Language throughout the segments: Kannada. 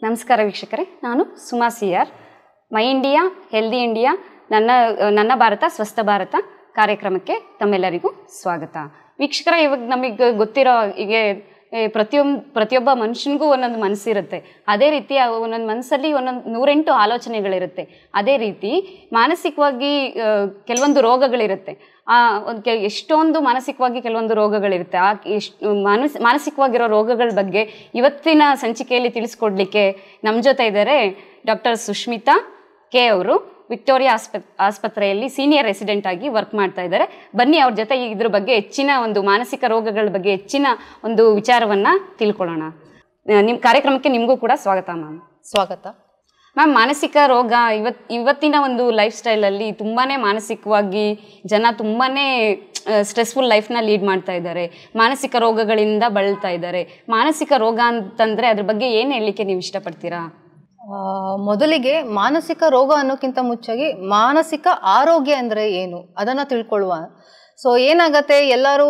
ನಮಸ್ಕಾರ ವೀಕ್ಷಕರೇ, ನಾನು ಸುಮಾ ಸಿಆರ್. ಮೈ ಇಂಡಿಯಾ ಹೆಲ್ದಿ ಇಂಡಿಯಾ ನನ್ನ ಭಾರತ ಸ್ವಸ್ಥ ಭಾರತ ಕಾರ್ಯಕ್ರಮಕ್ಕೆ ತಮ್ಮೆಲ್ಲರಿಗೂ ಸ್ವಾಗತ. ವೀಕ್ಷಕರ, ಇವಾಗ ನಮಗೆ ಗೊತ್ತಿರೋ ಈಗ ಪ್ರತಿಯೊಬ್ಬ ಮನುಷ್ಯನಿಗೂ ಒಂದೊಂದು ಮನಸ್ಸಿರುತ್ತೆ. ಅದೇ ರೀತಿ ಒಂದೊಂದು ಮನಸ್ಸಲ್ಲಿ ಒಂದೊಂದು 108 ಆಲೋಚನೆಗಳಿರುತ್ತೆ. ಅದೇ ರೀತಿ ಮಾನಸಿಕವಾಗಿ ಕೆಲವೊಂದು ರೋಗಗಳಿರುತ್ತೆ. ಎಷ್ಟೊಂದು ಮಾನಸಿಕವಾಗಿ ಕೆಲವೊಂದು ರೋಗಗಳಿರುತ್ತೆ. ಮಾನಸಿಕವಾಗಿರೋ ರೋಗಗಳ ಬಗ್ಗೆ ಇವತ್ತಿನ ಸಂಚಿಕೆಯಲ್ಲಿ ತಿಳಿಸ್ಕೊಡ್ಲಿಕ್ಕೆ ನಮ್ಮ ಜೊತೆ ಇದ್ದಾರೆ ಡಾಕ್ಟರ್ ಸುಷ್ಮಿತಾ ಕೆ ಅವರು. ವಿಕ್ಟೋರಿಯಾ ಆಸ್ಪತ್ರೆಯಲ್ಲಿ ಸೀನಿಯರ್ ರೆಸಿಡೆಂಟ್ ಆಗಿ ವರ್ಕ್ ಮಾಡ್ತಾ ಇದ್ದಾರೆ. ಬನ್ನಿ ಅವ್ರ ಜೊತೆ ಇದ್ರ ಬಗ್ಗೆ ಹೆಚ್ಚಿನ ಒಂದು ಮಾನಸಿಕ ರೋಗಗಳ ಬಗ್ಗೆ ಹೆಚ್ಚಿನ ಒಂದು ವಿಚಾರವನ್ನು ತಿಳ್ಕೊಳ್ಳೋಣ. ನಿಮ್ಮ ಕಾರ್ಯಕ್ರಮಕ್ಕೆ ನಿಮಗೂ ಕೂಡ ಸ್ವಾಗತ ಮ್ಯಾಮ್. ಸ್ವಾಗತ ಮ್ಯಾಮ್. ಮಾನಸಿಕ ರೋಗ ಇವತ್ತಿನ ಒಂದು ಲೈಫ್ ಸ್ಟೈಲಲ್ಲಿ ತುಂಬಾ ಮಾನಸಿಕವಾಗಿ ಜನ ತುಂಬಾ ಸ್ಟ್ರೆಸ್ಫುಲ್ ಲೈಫ್ನ ಲೀಡ್ ಮಾಡ್ತಾ ಇದ್ದಾರೆ. ಮಾನಸಿಕ ರೋಗಗಳಿಂದ ಬಳಲ್ತಾ ಇದ್ದಾರೆ. ಮಾನಸಿಕ ರೋಗ ಅಂತಂದರೆ ಅದ್ರ ಬಗ್ಗೆ ಏನು ಹೇಳಲಿಕ್ಕೆ ನೀವು ಇಷ್ಟಪಡ್ತೀರಾ? ಮೊದಲಿಗೆ ಮಾನಸಿಕ ರೋಗ ಅನ್ನೋಕ್ಕಿಂತ ಮುಂಚಾಗಿ ಮಾನಸಿಕ ಆರೋಗ್ಯ ಅಂದರೆ ಏನು ಅದನ್ನು ತಿಳ್ಕೊಳ್ಳುವ. ಸೊ ಏನಾಗತ್ತೆ, ಎಲ್ಲರೂ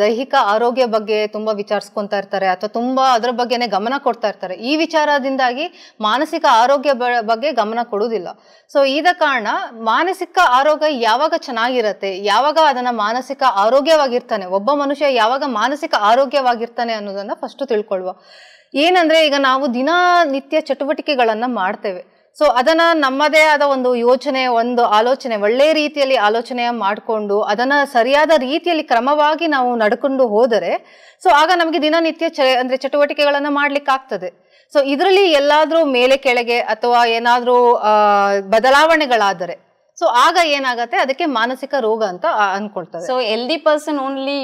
ದೈಹಿಕ ಆರೋಗ್ಯ ಬಗ್ಗೆ ತುಂಬ ವಿಚಾರಿಸ್ಕೊತಾ ಇರ್ತಾರೆ ಅಥವಾ ತುಂಬ ಅದರ ಬಗ್ಗೆನೇ ಗಮನ ಕೊಡ್ತಾ ಇರ್ತಾರೆ. ಈ ವಿಚಾರದಿಂದಾಗಿ ಮಾನಸಿಕ ಆರೋಗ್ಯ ಬಗ್ಗೆ ಗಮನ ಕೊಡುವುದಿಲ್ಲ. ಸೊ ಇದ ಕಾರಣ ಮಾನಸಿಕ ಆರೋಗ್ಯ ಯಾವಾಗ ಚೆನ್ನಾಗಿರತ್ತೆ, ಯಾವಾಗ ಅದನ್ನು ಮಾನಸಿಕ ಆರೋಗ್ಯವಾಗಿರ್ತಾನೆ, ಒಬ್ಬ ಮನುಷ್ಯ ಯಾವಾಗ ಮಾನಸಿಕ ಆರೋಗ್ಯವಾಗಿರ್ತಾನೆ ಅನ್ನೋದನ್ನು ಫಸ್ಟು ತಿಳ್ಕೊಳ್ಳುವ. ಏನಂದ್ರೆ, ಈಗ ನಾವು ದಿನನಿತ್ಯ ಚಟುವಟಿಕೆಗಳನ್ನ ಮಾಡ್ತೇವೆ. ಸೊ ಅದನ್ನ ನಮ್ಮದೇ ಆದ ಒಂದು ಯೋಚನೆ, ಒಂದು ಆಲೋಚನೆ, ಒಳ್ಳೆ ರೀತಿಯಲ್ಲಿ ಆಲೋಚನೆ ಮಾಡಿಕೊಂಡು ಅದನ್ನ ಸರಿಯಾದ ರೀತಿಯಲ್ಲಿ ಕ್ರಮವಾಗಿ ನಾವು ನಡ್ಕೊಂಡು ಹೋದರೆ ಸೊ ಆಗ ನಮಗೆ ದಿನನಿತ್ಯ ಅಂದ್ರೆ ಚಟುವಟಿಕೆಗಳನ್ನ ಮಾಡ್ಲಿಕ್ಕೆ ಆಗ್ತದೆ. ಸೊ ಇದರಲ್ಲಿ ಎಲ್ಲಾದ್ರೂ ಮೇಲೆ ಕೆಳಗೆ ಅಥವಾ ಏನಾದ್ರೂ ಬದಲಾವಣೆಗಳಾದರೆ ಸೊ ಆಗ ಏನಾಗತ್ತೆ, ಅದಕ್ಕೆ ಮಾನಸಿಕ ರೋಗ ಅಂತ ಅನ್ಕೊಳ್ತಾರೆ. So healthy person only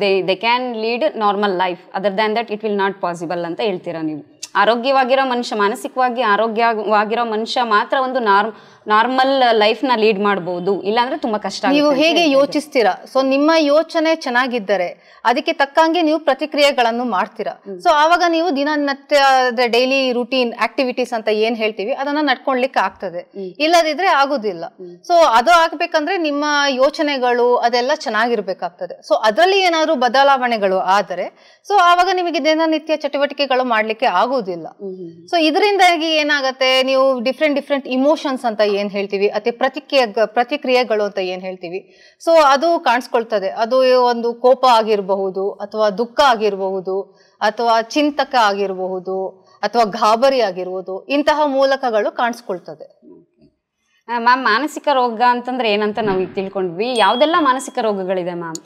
they can lead normal life, other than that it will not possible ಅಂತ ಹೇಳ್ತೀರಾ ನೀವು. ಆರೋಗ್ಯವಾಗಿರೋ ಮನುಷ್ಯ, ಮಾನಸಿಕವಾಗಿ ಆರೋಗ್ಯವಾಗಿರೋ ಮನುಷ್ಯ ಮಾತ್ರ ಒಂದು ನಾರ್ಮಲ್ ಲೈಫ್ನ ಲೀಡ್ ಮಾಡ್ಬೋದು, ಇಲ್ಲಾಂದ್ರೆ ತುಂಬಾ ಕಷ್ಟ. ನೀವು ಹೇಗೆ ಯೋಚಿಸ್ತೀರಾ, ಸೊ ನಿಮ್ಮ ಯೋಚನೆ ಚೆನ್ನಾಗಿದ್ದರೆ ಅದಕ್ಕೆ ತಕ್ಕಂಗೆ ನೀವು ಪ್ರತಿಕ್ರಿಯೆಗಳನ್ನು ಮಾಡ್ತೀರಾ. ಸೊ ಆವಾಗ ನೀವು ದಿನನಿತ್ಯ ಡೈಲಿ ರೂಟೀನ್ ಆಕ್ಟಿವಿಟೀಸ್ ಅಂತ ಏನ್ ಹೇಳ್ತೀವಿ ಅದನ್ನ ನಡ್ಕೊಳ್ಲಿಕ್ಕೆ ಆಗ್ತದೆ. ಇಲ್ಲದಿದ್ರೆ ಆಗುದಿಲ್ಲ. ಸೊ ಅದು ಆಗ್ಬೇಕಂದ್ರೆ ನಿಮ್ಮ ಯೋಚನೆಗಳು ಅದೆಲ್ಲ ಚೆನ್ನಾಗಿರ್ಬೇಕಾಗ್ತದೆ. ಸೊ ಅದರಲ್ಲಿ ಏನಾದ್ರು ಬದಲಾವಣೆಗಳು ಆದರೆ ಸೊ ಆವಾಗ ನಿಮಗೆ ದಿನನಿತ್ಯ ಚಟುವಟಿಕೆಗಳು ಮಾಡ್ಲಿಕ್ಕೆ ಆಗುದಿಲ್ಲ. ಸೊ ಇದರಿಂದಾಗಿ ಏನಾಗತ್ತೆ, ನೀವು ಡಿಫ್ರೆಂಟ್ ಇಮೋಷನ್ಸ್ ಅಂತ ಏನ್ ಹೇಳ್ತೀವಿ ಅಥವಾ ಪ್ರತಿಕ್ರಿಯೆಗಳು ಅಂತ ಏನ್ ಹೇಳ್ತೀವಿ ಸೊ ಅದು ಕಾಣಿಸ್ಕೊಳ್ತದೆ. ಅದು ಒಂದು ಕೋಪ ಆಗಿರಬಹುದು ಅಥವಾ ದುಃಖ ಆಗಿರಬಹುದು ಅಥವಾ ಚಿಂತಕ ಆಗಿರಬಹುದು ಅಥವಾ ಗಾಬರಿ ಆಗಿರ್ಬೋದು, ಇಂತಹ ಮೂಲಕಗಳು ಕಾಣಿಸ್ಕೊಳ್ತದೆ. ಮ್ಯಾಮ್, ಮಾನಸಿಕ ರೋಗ ಅಂತಂದ್ರೆ ಏನಂತ ನಾವು ಈಗ ತಿಳ್ಕೊಂಡ್ವಿ. ಯಾವ್ದೆಲ್ಲ ಮಾನಸಿಕ ರೋಗಗಳಿದೆ ಮ್ಯಾಮ್?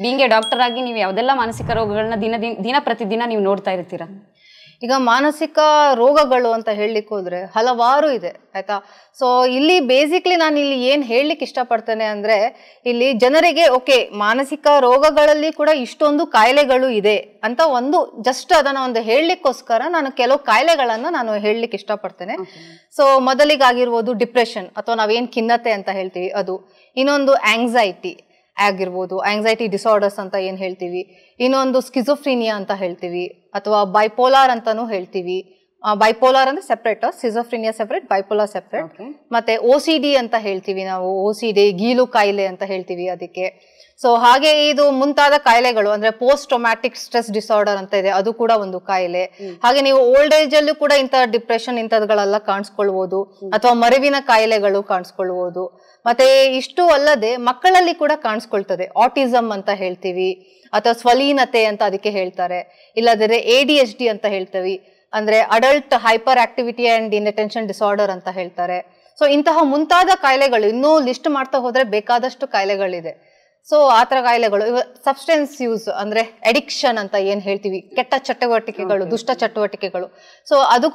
ಬೀಂಗೆ ಡಾಕ್ಟರ್ ಆಗಿ ನೀವು ಯಾವ್ದೆಲ್ಲ ಮಾನಸಿಕ ರೋಗಗಳನ್ನ ದಿನ ಪ್ರತಿದಿನ ನೀವು ನೋಡ್ತಾ ಇರ್ತೀರಾ? ಈಗ ಮಾನಸಿಕ ರೋಗಗಳು ಅಂತ ಹೇಳಲಿಕ್ಕೆ ಹೋದ್ರೆ ಹಲವಾರು ಇದೆ, ಆಯ್ತಾ. ಸೊ ಇಲ್ಲಿ ಬೇಸಿಕ್ಲಿ ನಾನು ಇಲ್ಲಿ ಏನ್ ಹೇಳಲಿಕ್ಕೆ ಇಷ್ಟಪಡ್ತೇನೆ ಅಂದ್ರೆ, ಇಲ್ಲಿ ಜನರಿಗೆ ಓಕೆ ಮಾನಸಿಕ ರೋಗಗಳಲ್ಲಿ ಕೂಡ ಇಷ್ಟೊಂದು ಕಾಯಿಲೆಗಳು ಇದೆ ಅಂತ ಒಂದು ಜಸ್ಟ್ ಅದನ್ನ ಒಂದು ಹೇಳಲಿಕ್ಕೋಸ್ಕರ ನಾನು ಕೆಲವು ಕಾಯಿಲೆಗಳನ್ನ ನಾನು ಹೇಳಲಿಕ್ಕೆ ಇಷ್ಟಪಡ್ತೇನೆ. ಸೊ ಮೊದಲಿಗಾಗಿರ್ಬೋದು ಡಿಪ್ರೆಷನ್ ಅಥವಾ ನಾವೇನ್ ಖಿನ್ನತೆ ಅಂತ ಹೇಳ್ತೀವಿ ಅದು. ಇನ್ನೊಂದು ಆಂಗ್ಸೈಟಿ ಆಗಿರ್ಬೋದು, ಆಂಗ್ಸೈಟಿ ಡಿಸಾರ್ಡರ್ಸ್ ಅಂತ ಏನ್ ಹೇಳ್ತೀವಿ. ಇನ್ನೊಂದು ಸ್ಕಿಜೋಫ್ರೀನಿಯಾ ಅಂತ ಹೇಳ್ತೀವಿ ಅಥವಾ ಬೈಪೋಲಾರ್ ಅಂತಾನು ಹೇಳ್ತೀವಿ. ಬೈಪೋಲಾರ್ ಅಂದ್ರೆ separate, schizophrenia separate, bipolar separate. ಮತ್ತೆ OCD ಅಂತ ಹೇಳ್ತೀವಿ ನಾವು, OCD ಗೀಲು ಕಾಯಿಲೆ ಅಂತ ಹೇಳ್ತೀವಿ ಅದಕ್ಕೆ. ಸೊ ಹಾಗೆ ಇದು ಮುಂತಾದ ಕಾಯಿಲೆಗಳು ಅಂದ್ರೆ ಪೋಸ್ಟ್ ಟ್ರಾಮ್ಯಾಟಿಕ್ ಸ್ಟ್ರೆಸ್ ಡಿಸಾರ್ಡರ್ ಅಂತ ಇದೆ, ಅದು ಕೂಡ ಒಂದು ಕಾಯಿಲೆ. ಹಾಗೆ ನೀವು ಓಲ್ಡ್ ಏಜ್ ಅಲ್ಲೂ ಕೂಡ ಇಂಥ ಡಿಪ್ರೆಷನ್ ಇಂಥದ್ಗಳೆಲ್ಲ ಕಾಣಿಸ್ಕೊಳ್ಬಹುದು ಅಥವಾ ಮರೆವಿನ ಕಾಯಿಲೆಗಳು ಕಾಣಿಸ್ಕೊಳ್ಬಹುದು. ಮತ್ತೆ ಇಷ್ಟು ಅಲ್ಲದೆ ಮಕ್ಕಳಲ್ಲಿ ಕೂಡ ಕಾಣಿಸ್ಕೊಳ್ತದೆ, ಆಟಿಸಮ್ ಅಂತ ಹೇಳ್ತೀವಿ ಅಥವಾ ಸ್ವಲೀನತೆ ಅಂತ ಅದಕ್ಕೆ ಹೇಳ್ತಾರೆ. ಇಲ್ಲದ್ರೆ ADHD ಅಂತ ಹೇಳ್ತೀವಿ, ಅಂದ್ರೆ adult hyperactivity and inattention disorder ಅಂತ ಹೇಳ್ತಾರೆ. ಸೊ ಇಂತಹ ಮುಂತಾದ ಕಾಯಿಲೆಗಳು ಇನ್ನೂ ಲಿಸ್ಟ್ ಮಾಡ್ತಾ ಹೋದ್ರೆ ಬೇಕಾದಷ್ಟು ಕಾಯಿಲೆಗಳಿದೆ. ಸೊ ಆತರ ಕಾಯಿಲೆಗಳು, ಸಬ್ಸ್ಟೆನ್ಸ್ ಯೂಸ್ ಅಂದ್ರೆ ಅಡಿಕ್ಷನ್ ಅಂತ ಏನ್ ಹೇಳ್ತೀವಿ, ಕೆಟ್ಟ ಚಟುವಟಿಕೆಗಳು, ದುಷ್ಟ ಚಟುವಟಿಕೆಗಳು, ಸೊ ಅದು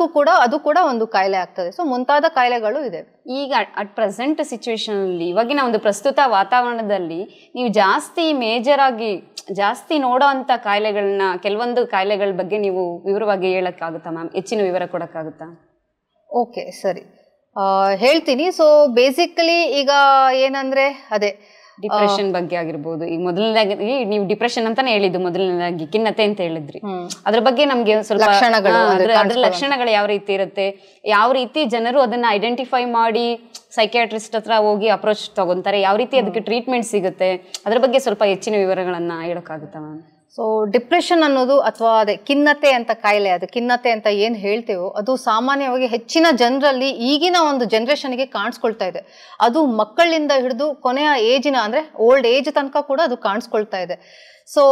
ಕೂಡ ಒಂದು ಕಾಯಿಲೆ ಆಗ್ತದೆ. ಸೊ ಮುಂತಾದ ಕಾಯಿಲೆಗಳು ಇದೆ. ಈಗ ಅಟ್ ಪ್ರೆಸೆಂಟ್ ಸಿಚುವೇಶನ್ ಅಲ್ಲಿ, ಇವಾಗಿನ ಒಂದು ಪ್ರಸ್ತುತ ವಾತಾವರಣದಲ್ಲಿ ನೀವು ಮೇಜರ್ ಆಗಿ ಜಾಸ್ತಿ ನೋಡೋ ಅಂತ ಕಾಯಿಲೆಗಳನ್ನ, ಕೆಲವೊಂದು ಕಾಯಿಲೆಗಳ ಬಗ್ಗೆ ನೀವು ವಿವರವಾಗಿ ಹೇಳಕ್ಕಾಗುತ್ತಾ ಮ್ಯಾಮ್? ಹೆಚ್ಚಿನ ವಿವರ ಕೊಡಕ್ಕಾಗುತ್ತಾ? ಓಕೆ, ಸರಿ, ಹೇಳ್ತೀನಿ. ಸೊ ಬೇಸಿಕಲಿ ಈಗ ಏನಂದ್ರೆ ಅದೇ ಡಿಪ್ರೆಷನ್ ಬಗ್ಗೆ ಆಗಿರ್ಬೋದು. ಈಗ ಮೊದಲನೇದಾಗಿ ನೀವು ಡಿಪ್ರೆಷನ್ ಅಂತಾನೆ ಹೇಳಿದ್ದು, ಮೊದಲನೇದಾಗಿ ಖಿನ್ನತೆ ಅಂತ ಹೇಳಿದ್ರಿ. ಅದ್ರ ಬಗ್ಗೆ ನಮ್ಗೆ ಸ್ವಲ್ಪ ಅದ್ರ ಲಕ್ಷಣಗಳು ಯಾವ ರೀತಿ ಇರುತ್ತೆ, ಯಾವ ರೀತಿ ಜನರು ಅದನ್ನ ಐಡೆಂಟಿಫೈ ಮಾಡಿ ಸೈಕಿಯಾಟ್ರಿಸ್ಟ್ ಹತ್ರ ಹೋಗಿ ಅಪ್ರೋಚ್ ತಗೊಂತಾರೆ, ಯಾವ ರೀತಿ ಅದಕ್ಕೆ ಟ್ರೀಟ್ಮೆಂಟ್ ಸಿಗುತ್ತೆ, ಅದ್ರ ಬಗ್ಗೆ ಸ್ವಲ್ಪ ಹೆಚ್ಚಿನ ವಿವರಗಳನ್ನ ಹೇಳಕ್ಕಾಗುತ್ತಾ ಮ್ಯಾಮ್? ಸೊ ಡಿಪ್ರೆಷನ್ ಅನ್ನೋದು ಅಥವಾ ಅದೇ ಖಿನ್ನತೆ ಅಂತ ಕಾಯಿಲೆ, ಅದು ಖಿನ್ನತೆ ಅಂತ ಏನು ಹೇಳ್ತೇವೋ ಅದು ಸಾಮಾನ್ಯವಾಗಿ ಹೆಚ್ಚಿನ ಜನರಲ್ಲಿ ಈಗಿನ ಒಂದು ಜನ್ರೇಷನ್ಗೆ ಕಾಣಿಸ್ಕೊಳ್ತಾ ಇದೆ. ಅದು ಮಕ್ಕಳಿಂದ ಹಿಡಿದು ಕೊನೆಯ ಏಜಿನ ಅಂದರೆ ಓಲ್ಡ್ ಏಜ್ ತನಕ ಕೂಡ ಅದು ಕಾಣಿಸ್ಕೊಳ್ತಾ ಇದೆ. ಸೊ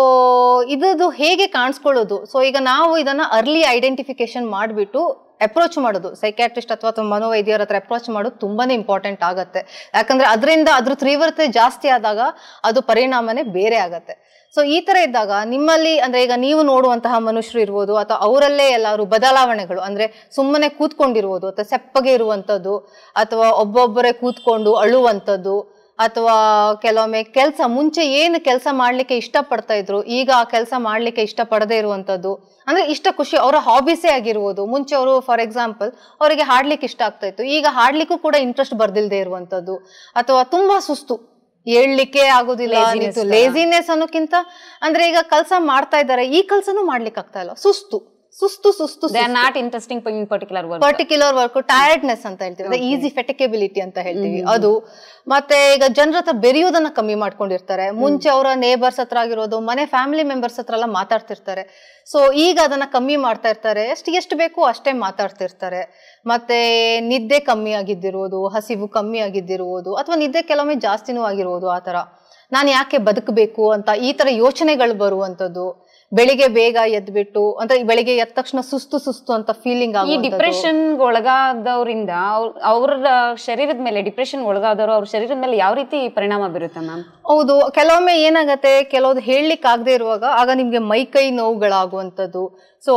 ಇದು ಹೇಗೆ ಕಾಣಿಸ್ಕೊಳ್ಳೋದು? ಸೊ ಈಗ ನಾವು ಇದನ್ನ ಅರ್ಲಿ ಐಡೆಂಟಿಫಿಕೇಶನ್ ಮಾಡಿಬಿಟ್ಟು ಅಪ್ರೋಚ್ ಮಾಡೋದು, ಸೈಕ್ಯಾಟ್ರಿಸ್ಟ್ ಅಥವಾ ಮನೋವೈದ್ಯರ ಹತ್ರ ಅಪ್ರೋಚ್ ಮಾಡೋದು ತುಂಬಾನೇ ಇಂಪಾರ್ಟೆಂಟ್ ಆಗುತ್ತೆ. ಯಾಕಂದ್ರೆ ಅದರಿಂದ ಅದ್ರ ತೀವ್ರತೆ ಜಾಸ್ತಿ ಆದಾಗ ಅದು ಪರಿಣಾಮನೇ ಬೇರೆ ಆಗತ್ತೆ. ಸೊ ಈ ತರ ಇದ್ದಾಗ ನಿಮ್ಮಲ್ಲಿ ಅಂದ್ರೆ ಈಗ ನೀವು ನೋಡುವಂತಹ ಮನುಷ್ಯರು ಇರ್ಬೋದು ಅಥವಾ ಅವರಲ್ಲೇ ಎಲ್ಲಾರು ಬದಲಾವಣೆಗಳು, ಅಂದ್ರೆ ಸುಮ್ಮನೆ ಕೂತ್ಕೊಂಡಿರ್ಬೋದು ಅಥವಾ ಸೆಪ್ಪಗೆ ಇರುವಂತದ್ದು ಅಥವಾ ಒಬ್ಬೊಬ್ಬರೇ ಕೂತ್ಕೊಂಡು ಅಳುವಂಥದ್ದು ಅಥವಾ ಕೆಲವೊಮ್ಮೆ ಮುಂಚೆ ಏನು ಕೆಲಸ ಮಾಡ್ಲಿಕ್ಕೆ ಇಷ್ಟಪಡ್ತಾ ಇದ್ರು ಈಗ ಆ ಕೆಲಸ ಮಾಡ್ಲಿಕ್ಕೆ ಇಷ್ಟಪಡದೇ ಇರುವಂತದ್ದು, ಅಂದ್ರೆ ಇಷ್ಟ ಖುಷಿ ಅವರ ಹಾಬೀಸೇ ಆಗಿರ್ಬೋದು. ಮುಂಚೆ ಅವರು ಫಾರ್ ಎಕ್ಸಾಂಪಲ್ ಅವರಿಗೆ ಹಾಡ್ಲಿಕ್ಕೆ ಇಷ್ಟ ಆಗ್ತಾ ಇತ್ತು, ಈಗ ಹಾಡ್ಲಿಕ್ಕೂ ಕೂಡ ಇಂಟ್ರೆಸ್ಟ್ ಬರ್ದಿಲ್ದೇ ಇರುವಂತದ್ದು, ಅಥವಾ ತುಂಬಾ ಸುಸ್ತು, ಹೇಳ್ಲಿಕ್ಕೆ ಆಗೋದಿಲ್ಲ, ಲೇಜಿನೆಸ್ ಅನ್ನೋಕ್ಕಿಂತ ಅಂದ್ರೆ ಈಗ ಕೆಲಸ ಮಾಡ್ತಾ ಇದ್ದಾರೆ ಈ ಕೆಲಸನೂ ಮಾಡ್ಲಿಕ್ಕೆ ಆಗ್ತಾ ಇಲ್ಲ, ಸುಸ್ತು ಸುಸ್ತು ಸುಸ್ತು, not interesting particular work, tiredness ಅಂತ ಹೇಳ್ತೀವಿ, ಈಸಿ ಫೆಟಿಕಬಿಲಿಟಿ ಅಂತ ಹೇಳ್ತೀವಿ ಅದು. ಮತ್ತೆ ಈಗ ಜನರ ಹತ್ರ ಬೆರೆಯೋದನ್ನ ಕಮ್ಮಿ ಮಾಡ್ಕೊಂಡಿರ್ತಾರೆ. ಮುಂಚೆ ಅವರ ನೇಬರ್ಸ್ ಹತ್ರ ಆಗಿರೋದು, ಮನೆ ಫ್ಯಾಮಿಲಿ ಮೆಂಬರ್ಸ್ ಹತ್ರ ಎಲ್ಲ ಮಾತಾಡ್ತಿರ್ತಾರೆ. ಸೊ ಈಗ ಅದನ್ನ ಕಮ್ಮಿ ಮಾಡ್ತಾ ಇರ್ತಾರೆ, ಎಷ್ಟು ಬೇಕು ಅಷ್ಟೇ ಮಾತಾಡ್ತಿರ್ತಾರೆ. ಮತ್ತೆ ನಿದ್ದೆ ಕಮ್ಮಿ ಆಗಿದ್ದಿರುವುದು, ಹಸಿವು ಕಮ್ಮಿ ಆಗಿದ್ದಿರುವುದು, ಅಥವಾ ನಿದ್ದೆ ಕೆಲವೊಮ್ಮೆ ಜಾಸ್ತಿನೂ ಆಗಿರುವುದು. ಆ ತರ ನಾನು ಯಾಕೆ ಬದುಕಬೇಕು ಅಂತ ಈ ತರ ಯೋಚನೆಗಳು ಬರುವಂತದ್ದು, ಬೆಳಿಗ್ಗೆ ಬೇಗ ಎದ್ಬಿಟ್ಟು ಅಂದ್ರೆ ಬೆಳಿಗ್ಗೆ ಎದ್ದ ತಕ್ಷಣ ಸುಸ್ತು ಅಂತ ಫೀಲಿಂಗ್ ಆಗುತ್ತೆ. ಈ ಡಿಪ್ರೆಷನ್ ಒಳಗಾದವರಿಂದ ಅವ್ರ ಶರೀರದ ಮೇಲೆ, ಡಿಪ್ರೆಷನ್ ಒಳಗಾದವರು ಅವ್ರ ಶರೀರದ ಮೇಲೆ ಯಾವ ರೀತಿ ಪರಿಣಾಮ ಬೀರುತ್ತೆ ಮ್ಯಾಮ್? ಹೌದು, ಕೆಲವೊಮ್ಮೆ ಏನಾಗತ್ತೆ, ಕೆಲವ್ದು ಹೇಳಲಿಕ್ಕೆ ಆಗದೆ ಇರುವಾಗ ಆಗ ನಿಮ್ಗೆ ಮೈಕೈ ನೋವುಗಳಾಗುವಂಥದ್ದು, ಸೊ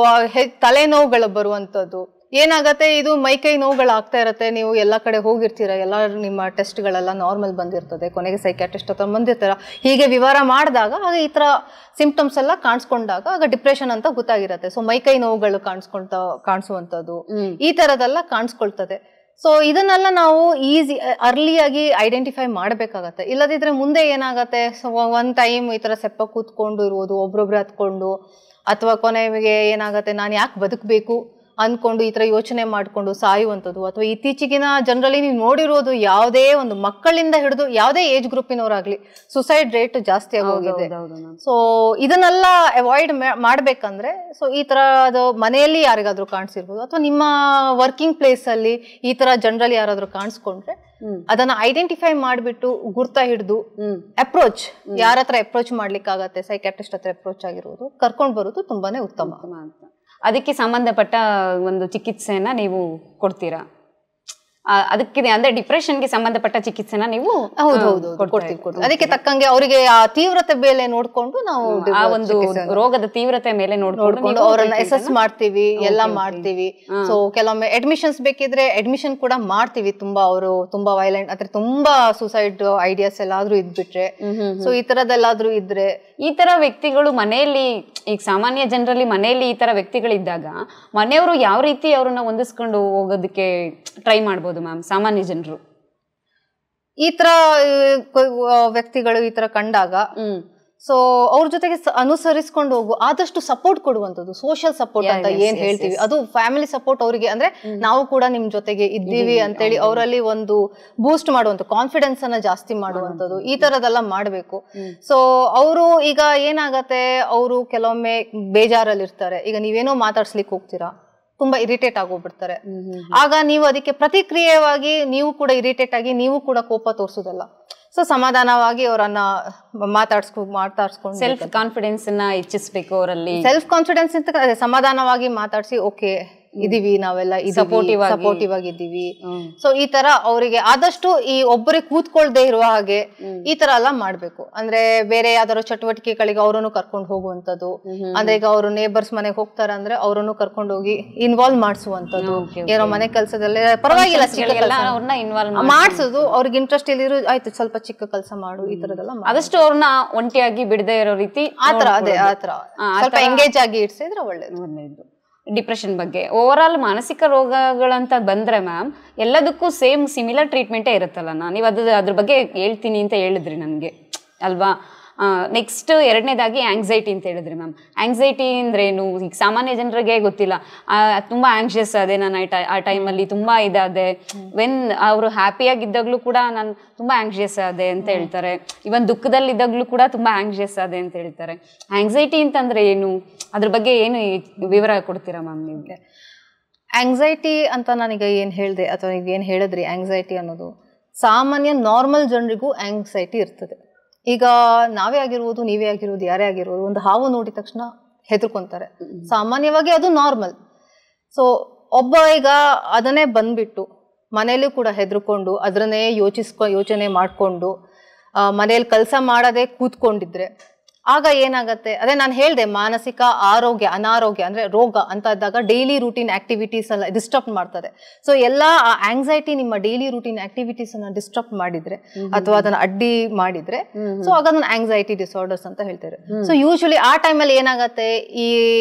ತಲೆನೋವುಗಳು ಬರುವಂಥದ್ದು. ಏನಾಗತ್ತೆ, ಇದು ಮೈಕೈ ನೋವುಗಳಾಗ್ತಾ ಇರತ್ತೆ, ನೀವು ಎಲ್ಲ ಕಡೆ ಹೋಗಿರ್ತೀರ, ಎಲ್ಲ ನಿಮ್ಮ ಟೆಸ್ಟ್ಗಳೆಲ್ಲ ನಾರ್ಮಲ್ ಬಂದಿರ್ತದೆ, ಕೊನೆಗೆ ಸೈಕ್ಯಾಟ್ರಿಸ್ಟ್ ಹತ್ರ ಬಂದಿರ್ತಾರ, ಹೀಗೆ ವಿವರ ಮಾಡಿದಾಗ ಆಗ ಈ ತರ ಸಿಂಪ್ಟಮ್ಸ್ ಎಲ್ಲ ಕಾಣಿಸ್ಕೊಂಡಾಗ ಆಗ ಡಿಪ್ರೆಷನ್ ಅಂತ ಗೊತ್ತಾಗಿರತ್ತೆ. ಸೊ ಮೈಕೈ ನೋವುಗಳು ಕಾಣಿಸುವಂಥದ್ದು, ಈ ತರದೆಲ್ಲ ಕಾಣಿಸ್ಕೊಳ್ತದೆ. ಸೊ ಇದನ್ನೆಲ್ಲ ನಾವು ಅರ್ಲಿಯಾಗಿ ಐಡೆಂಟಿಫೈ ಮಾಡಬೇಕಾಗತ್ತೆ. ಇಲ್ಲದಿದ್ರೆ ಮುಂದೆ ಏನಾಗತ್ತೆ, ಸೊ ಒಂದ್ ಟೈಮ್ ಈ ತರ ಸೆಪ್ಪ ಕೂತ್ಕೊಂಡು ಇರುವುದು, ಒಬ್ರೊಬ್ರು ಹತ್ಕೊಂಡು, ಅಥವಾ ಕೊನೆಗೆ ಏನಾಗತ್ತೆ, ನಾನು ಯಾಕೆ ಬದುಕಬೇಕು ಅನ್ಕೊಂಡು ಈ ತರ ಯೋಚನೆ ಮಾಡ್ಕೊಂಡು ಸಾಯುವಂಥದ್ದು. ಅಥವಾ ಇತ್ತೀಚೆಗಿನ ಜನರಲ್ಲಿ ನೀವು ನೋಡಿರೋದು, ಯಾವುದೇ ಒಂದು ಮಕ್ಕಳಿಂದ ಹಿಡಿದು ಯಾವುದೇ ಏಜ್ ಗ್ರೂಪಿನವರಾಗ್ಲಿ ಸುಸೈಡ್ ರೇಟ್ ಜಾಸ್ತಿ ಆಗೋಗಿದೆ. ಸೊ ಇದನ್ನೆಲ್ಲ ಅವಾಯ್ಡ್ ಮಾಡ್ಬೇಕಂದ್ರೆ, ಸೊ ಈ ತರ ಅದು ಮನೆಯಲ್ಲಿ ಯಾರಿಗಾದ್ರೂ ಕಾಣಿಸಿರ್ಬೋದು, ಅಥವಾ ನಿಮ್ಮ ವರ್ಕಿಂಗ್ ಪ್ಲೇಸ್ ಅಲ್ಲಿ ಈ ತರ ಜನರಲ್ಲಿ ಯಾರಾದ್ರೂ ಕಾಣಿಸ್ಕೊಂಡ್ರೆ ಅದನ್ನ ಐಡೆಂಟಿಫೈ ಮಾಡ್ಬಿಟ್ಟು ಗುರ್ತ ಹಿಡಿದು ಅಪ್ರೋಚ್, ಯಾರ ಹತ್ರ ಅಪ್ರೋಚ್ ಮಾಡ್ಲಿಕ್ಕೆ ಆಗತ್ತೆ, ಸೈಕ್ಯಾಟ್ರಿಸ್ಟ್ ಹತ್ರ ಅಪ್ರೋಚ್ ಆಗಿರೋದು, ಕರ್ಕೊಂಡ್ ಬರೋದು ತುಂಬಾನೇ ಉತ್ತಮ ಅಂತ. ಅದಕ್ಕೆ ಸಂಬಂಧಪಟ್ಟ ಒಂದು ಚಿಕಿತ್ಸೆನ ನೀವು ಕೊಡ್ತೀರಾ? ಅದಕ್ಕೆ ಅಂದ್ರೆ ಡಿಪ್ರೆಷನ್ಗೆ ಸಂಬಂಧಪಟ್ಟ ಚಿಕಿತ್ಸೆನ ನೀವು? ಹೌದು, ಅದಕ್ಕೆ ತಕ್ಕಂಗೆ ಅವರಿಗೆ ಆ ತೀವ್ರತೆ ಮೇಲೆ ನೋಡ್ಕೊಂಡು ನಾವು ಆ ಒಂದು ರೋಗದ ತೀವ್ರತೆ ಮೇಲೆ ನೋಡ್ಕೊಂಡು ಅವರನ್ನ ಅಸೆಸ್ ಮಾಡ್ತೀವಿ, ಎಲ್ಲ ಮಾಡ್ತೀವಿ. ಸೊ ಕೆಲವೊಮ್ಮೆ ಅಡ್ಮಿಷನ್ಸ್ ಬೇಕಿದ್ರೆ ಅಡ್ಮಿಷನ್ ಕೂಡ ಮಾಡ್ತೀವಿ. ಅವರು ತುಂಬಾ ವೈಲೆಂಟ್ ಅಂದ್ರೆ ತುಂಬಾ ಸುಸೈಡ್ ಐಡಿಯಾಸ್ ಎಲ್ಲಾದ್ರೂ ಇದ್ಬಿಟ್ರೆ, ಸೊ ಈ ತರದೆಲ್ಲಾದ್ರೂ ಇದ್ರೆ, ಈ ತರ ವ್ಯಕ್ತಿಗಳು ಮನೆಯಲ್ಲಿ, ಈಗ ಸಾಮಾನ್ಯ ಜನರಲ್ಲಿ ಮನೆಯಲ್ಲಿ ಈ ತರ ವ್ಯಕ್ತಿಗಳಿದ್ದಾಗ ಮನೆಯವರು ಯಾವ ರೀತಿ ಅವ್ರನ್ನ ಹೊಂದಿಸ್ಕೊಂಡು ಹೋಗೋದಕ್ಕೆ ಟ್ರೈ ಮಾಡ್ಬೋದು ಮ್ಯಾಮ್ ಸಾಮಾನ್ಯ ಜನರು? ಈ ತರ ವ್ಯಕ್ತಿಗಳು ಈ ತರ ಕಂಡಾಗ ಸೊ ಅವ್ರ ಜೊತೆಗೆ ಅನುಸರಿಸ್ಕೊಂಡು ಹೋಗು, ಆದಷ್ಟು ಸಪೋರ್ಟ್ ಕೊಡುವಂಥದ್ದು, ಸೋಷಿಯಲ್ ಸಪೋರ್ಟ್ ಅಂತ ಏನ್ ಹೇಳ್ತೀವಿ, ಅದು ಫ್ಯಾಮಿಲಿ ಸಪೋರ್ಟ್ ಅವರಿಗೆ, ಅಂದ್ರೆ ನಾವು ಕೂಡ ನಿಮ್ ಜೊತೆಗೆ ಇದ್ದೀವಿ ಅಂತೇಳಿ ಅವರಲ್ಲಿ ಒಂದು ಬೂಸ್ಟ್ ಮಾಡುವಂತ, ಕಾನ್ಫಿಡೆನ್ಸ್ ಅನ್ನ ಜಾಸ್ತಿ ಮಾಡುವಂಥದ್ದು, ಈ ತರದೆಲ್ಲ ಮಾಡ್ಬೇಕು. ಸೊ ಅವರು ಈಗ ಏನಾಗತ್ತೆ, ಅವರು ಕೆಲವೊಮ್ಮೆ ಬೇಜಾರಲ್ಲಿ ಇರ್ತಾರೆ. ಈಗ ನೀವೇನೋ ಮಾತಾಡ್ಸ್ಲಿಕ್ಕೆ ಹೋಗ್ತೀರಾ, ತುಂಬಾ ಇರಿಟೇಟ್ ಆಗೋಗ್ಬಿಡ್ತಾರೆ. ಆಗ ನೀವು ಅದಕ್ಕೆ ಪ್ರತಿಕ್ರಿಯೆಯಾಗಿ ನೀವು ಕೂಡ ಇರಿಟೇಟ್ ಆಗಿ ನೀವು ಕೂಡ ಕೋಪ ತೋರಿಸೋದಲ್ಲ. ಸೊ ಸಮಾಧಾನವಾಗಿ ಅವರನ್ನ ಮಾತಾಡ್ಸ್ಕೊಂಡು ಸೆಲ್ಫ್ ಕಾನ್ಫಿಡೆನ್ಸ್ ಹೆಚ್ಚಿಸ್ಬೇಕು ಅವರಲ್ಲಿ. ಸೆಲ್ಫ್ ಕಾನ್ಫಿಡೆನ್ಸ್ ಅಂತ ಸಮಾಧಾನವಾಗಿ ಮಾತಾಡ್ಸಿ, ಓಕೆ ಇದೀವಿ ನಾವೆಲ್ಲ ಸಪೋರ್ಟಿವ್ ಆಗಿದ್ದೀವಿ. ಸೊ ಈ ತರ ಅವರಿಗೆ ಆದಷ್ಟು ಈ ಒಬ್ಬರಿಗೆ ಕೂತ್ಕೊಳ್ದೆ ಇರುವ ಹಾಗೆ ಈ ತರ ಎಲ್ಲ ಮಾಡ್ಬೇಕು. ಅಂದ್ರೆ ಬೇರೆ ಯಾವ್ದಾದ್ರು ಚಟುವಟಿಕೆಗಳಿಗೆ ಅವರನ್ನು ಕರ್ಕೊಂಡು ಹೋಗುವಂತದ್ದು, ಅಂದ್ರೆ ಈಗ ಅವರು ನೇಬರ್ಸ್ ಮನೆಗೆ ಹೋಗ್ತಾರ ಅಂದ್ರೆ ಅವರನ್ನು ಕರ್ಕೊಂಡು ಹೋಗಿ ಇನ್ವಾಲ್ವ್ ಮಾಡಿಸುವಂತದ್ದು, ಏನೋ ಮನೆ ಕೆಲಸದಲ್ಲೇ ಪರವಾಗಿಲ್ಲ ಮಾಡ್ಸೋದು, ಅವ್ರಿಗೆ ಇಂಟ್ರೆಸ್ಟ್ ಇಲ್ಲಿರೋ ಆಯ್ತು ಸ್ವಲ್ಪ ಚಿಕ್ಕ ಕೆಲಸ ಮಾಡು, ಈ ತರದೆಲ್ಲ ಆದಷ್ಟು ಅವ್ರನ್ನ ಒಂಟಿಯಾಗಿ ಬಿಡದೆ ಇರೋ ರೀತಿ ಆತರ ಸ್ವಲ್ಪ ಎಂಗೇಜ್ ಆಗಿ ಇಡ್ಸಿದ್ರೆ ಒಳ್ಳೇದು. ಡಿಪ್ರೆಷನ್ ಬಗ್ಗೆ ಓವರ್ ಆಲ್ ಮಾನಸಿಕ ರೋಗಗಳಂತ ಬಂದ್ರೆ ಮ್ಯಾಮ್ ಎಲ್ಲದಕ್ಕೂ ಸಿಮಿಲರ್ ಟ್ರೀಟ್ಮೆಂಟೇ ಇರುತ್ತಲ್ಲ. ನೀವು ಅದ್ರ ಬಗ್ಗೆ ಹೇಳ್ತೀನಿ ಅಂತ ಹೇಳಿದ್ರಿ ನನಗೆ ಅಲ್ವಾ? ನೆಕ್ಸ್ಟ್ ಎರಡನೇದಾಗಿ ಆಂಗ್ಸೈಟಿ ಅಂತ ಹೇಳಿದ್ರಿ ಮ್ಯಾಮ್. ಆಂಗ್ಸೈಟಿ ಅಂದ್ರೇನು, ಈಗ ಸಾಮಾನ್ಯ ಜನರಿಗೆ ಗೊತ್ತಿಲ್ಲ. ತುಂಬಾ ಆಂಗ್ಷಿಯಸ್ ಅದೇ ನಾನು ಆ ಟೈಮಲ್ಲಿ ತುಂಬಾ ಇದಾದೆ. ವೆನ್ ಅವರು ಹ್ಯಾಪಿಯಾಗಿದ್ದಾಗಲೂ ಕೂಡ ನಾನು ತುಂಬಾ ಆಂಗ್ಷಿಯಸ್ ಆದೆ ಅಂತ ಹೇಳ್ತಾರೆ. ಇವನ್ ದುಃಖದಲ್ಲಿದ್ದಾಗಲೂ ಕೂಡ ತುಂಬಾ ಆಂಗ್ಷಿಯಸ್ ಆದೆ ಅಂತ ಹೇಳ್ತಾರೆ. ಆಂಗ್ಸೈಟಿ ಅಂತಂದ್ರೆ ಏನು, ಅದ್ರ ಬಗ್ಗೆ ಏನು ವಿವರ ಕೊಡ್ತೀರಾ ಮ್ಯಾಮ್ ನಿಮ್ಗೆ? ಆಂಗ್ಸೈಟಿ ಅಂತ ನಾನೀಗ ಏನು ಹೇಳಿದೆ ಅಥವಾ ಈಗ ಏನು ಹೇಳಿದ್ರಿ, ಆಂಗ್ಸೈಟಿ ಅನ್ನೋದು ಸಾಮಾನ್ಯ ನಾರ್ಮಲ್ ಜನರಿಗೂ ಆಂಗ್ಸೈಟಿ ಇರ್ತದೆ. ಈಗ ನಾವೇ ಆಗಿರ್ಬೋದು, ನೀವೇ ಆಗಿರ್ಬೋದು, ಯಾರೇ ಆಗಿರ್ಬೋದು, ಒಂದು ಹಾವು ನೋಡಿದ ತಕ್ಷಣ ಹೆದರ್ಕೊಂತಾರೆ. ಸಾಮಾನ್ಯವಾಗಿ ಅದು ನಾರ್ಮಲ್. ಸೊ ಒಬ್ಬ ಈಗ ಅದನ್ನೇ ಬಂದ್ಬಿಟ್ಟು ಮನೇಲಿ ಕೂಡ ಹೆದರ್ಕೊಂಡು ಅದನ್ನೇ ಯೋಚನೆ ಮಾಡಿಕೊಂಡು ಮನೇಲಿ ಕೆಲಸ ಮಾಡದೆ ಕೂತ್ಕೊಂಡಿದ್ರೆ ಆಗ ಏನಾಗತ್ತೆ, ಅದೇ ನಾನು ಹೇಳಿದೆ, ಮಾನಸಿಕ ಆರೋಗ್ಯ ಅನಾರೋಗ್ಯ ಅಂದ್ರೆ ರೋಗ ಅಂತ ಇದ್ದಾಗ ಡೈಲಿ ರೂಟೀನ್ ಆಕ್ಟಿವಿಟೀಸ್ ಎಲ್ಲ ಡಿಸ್ಟರ್ಬ್ ಮಾಡ್ತದೆ. ಸೊ ಎಲ್ಲ ಆ ಆಂಗ್ಸೈಟಿ ನಿಮ್ಮ ಡೈಲಿ ರೂಟೀನ್ ಆಕ್ಟಿವಿಟೀಸ್ ಅನ್ನ ಡಿಸ್ಟರ್ಬ್ ಮಾಡಿದ್ರೆ ಅಥವಾ ಅದನ್ನ ಅಡ್ಡಿ ಮಾಡಿದ್ರೆ ಸೊ ಆಗ ಅದನ್ನ ಆಂಗ್ಸೈಟಿ ಡಿಸಾರ್ಡರ್ಸ್ ಅಂತ ಹೇಳ್ತಾರೆ. ಸೊ ಯೂಶಲಿ ಆ ಟೈಮಲ್ಲಿ ಏನಾಗತ್ತೆ, ಈ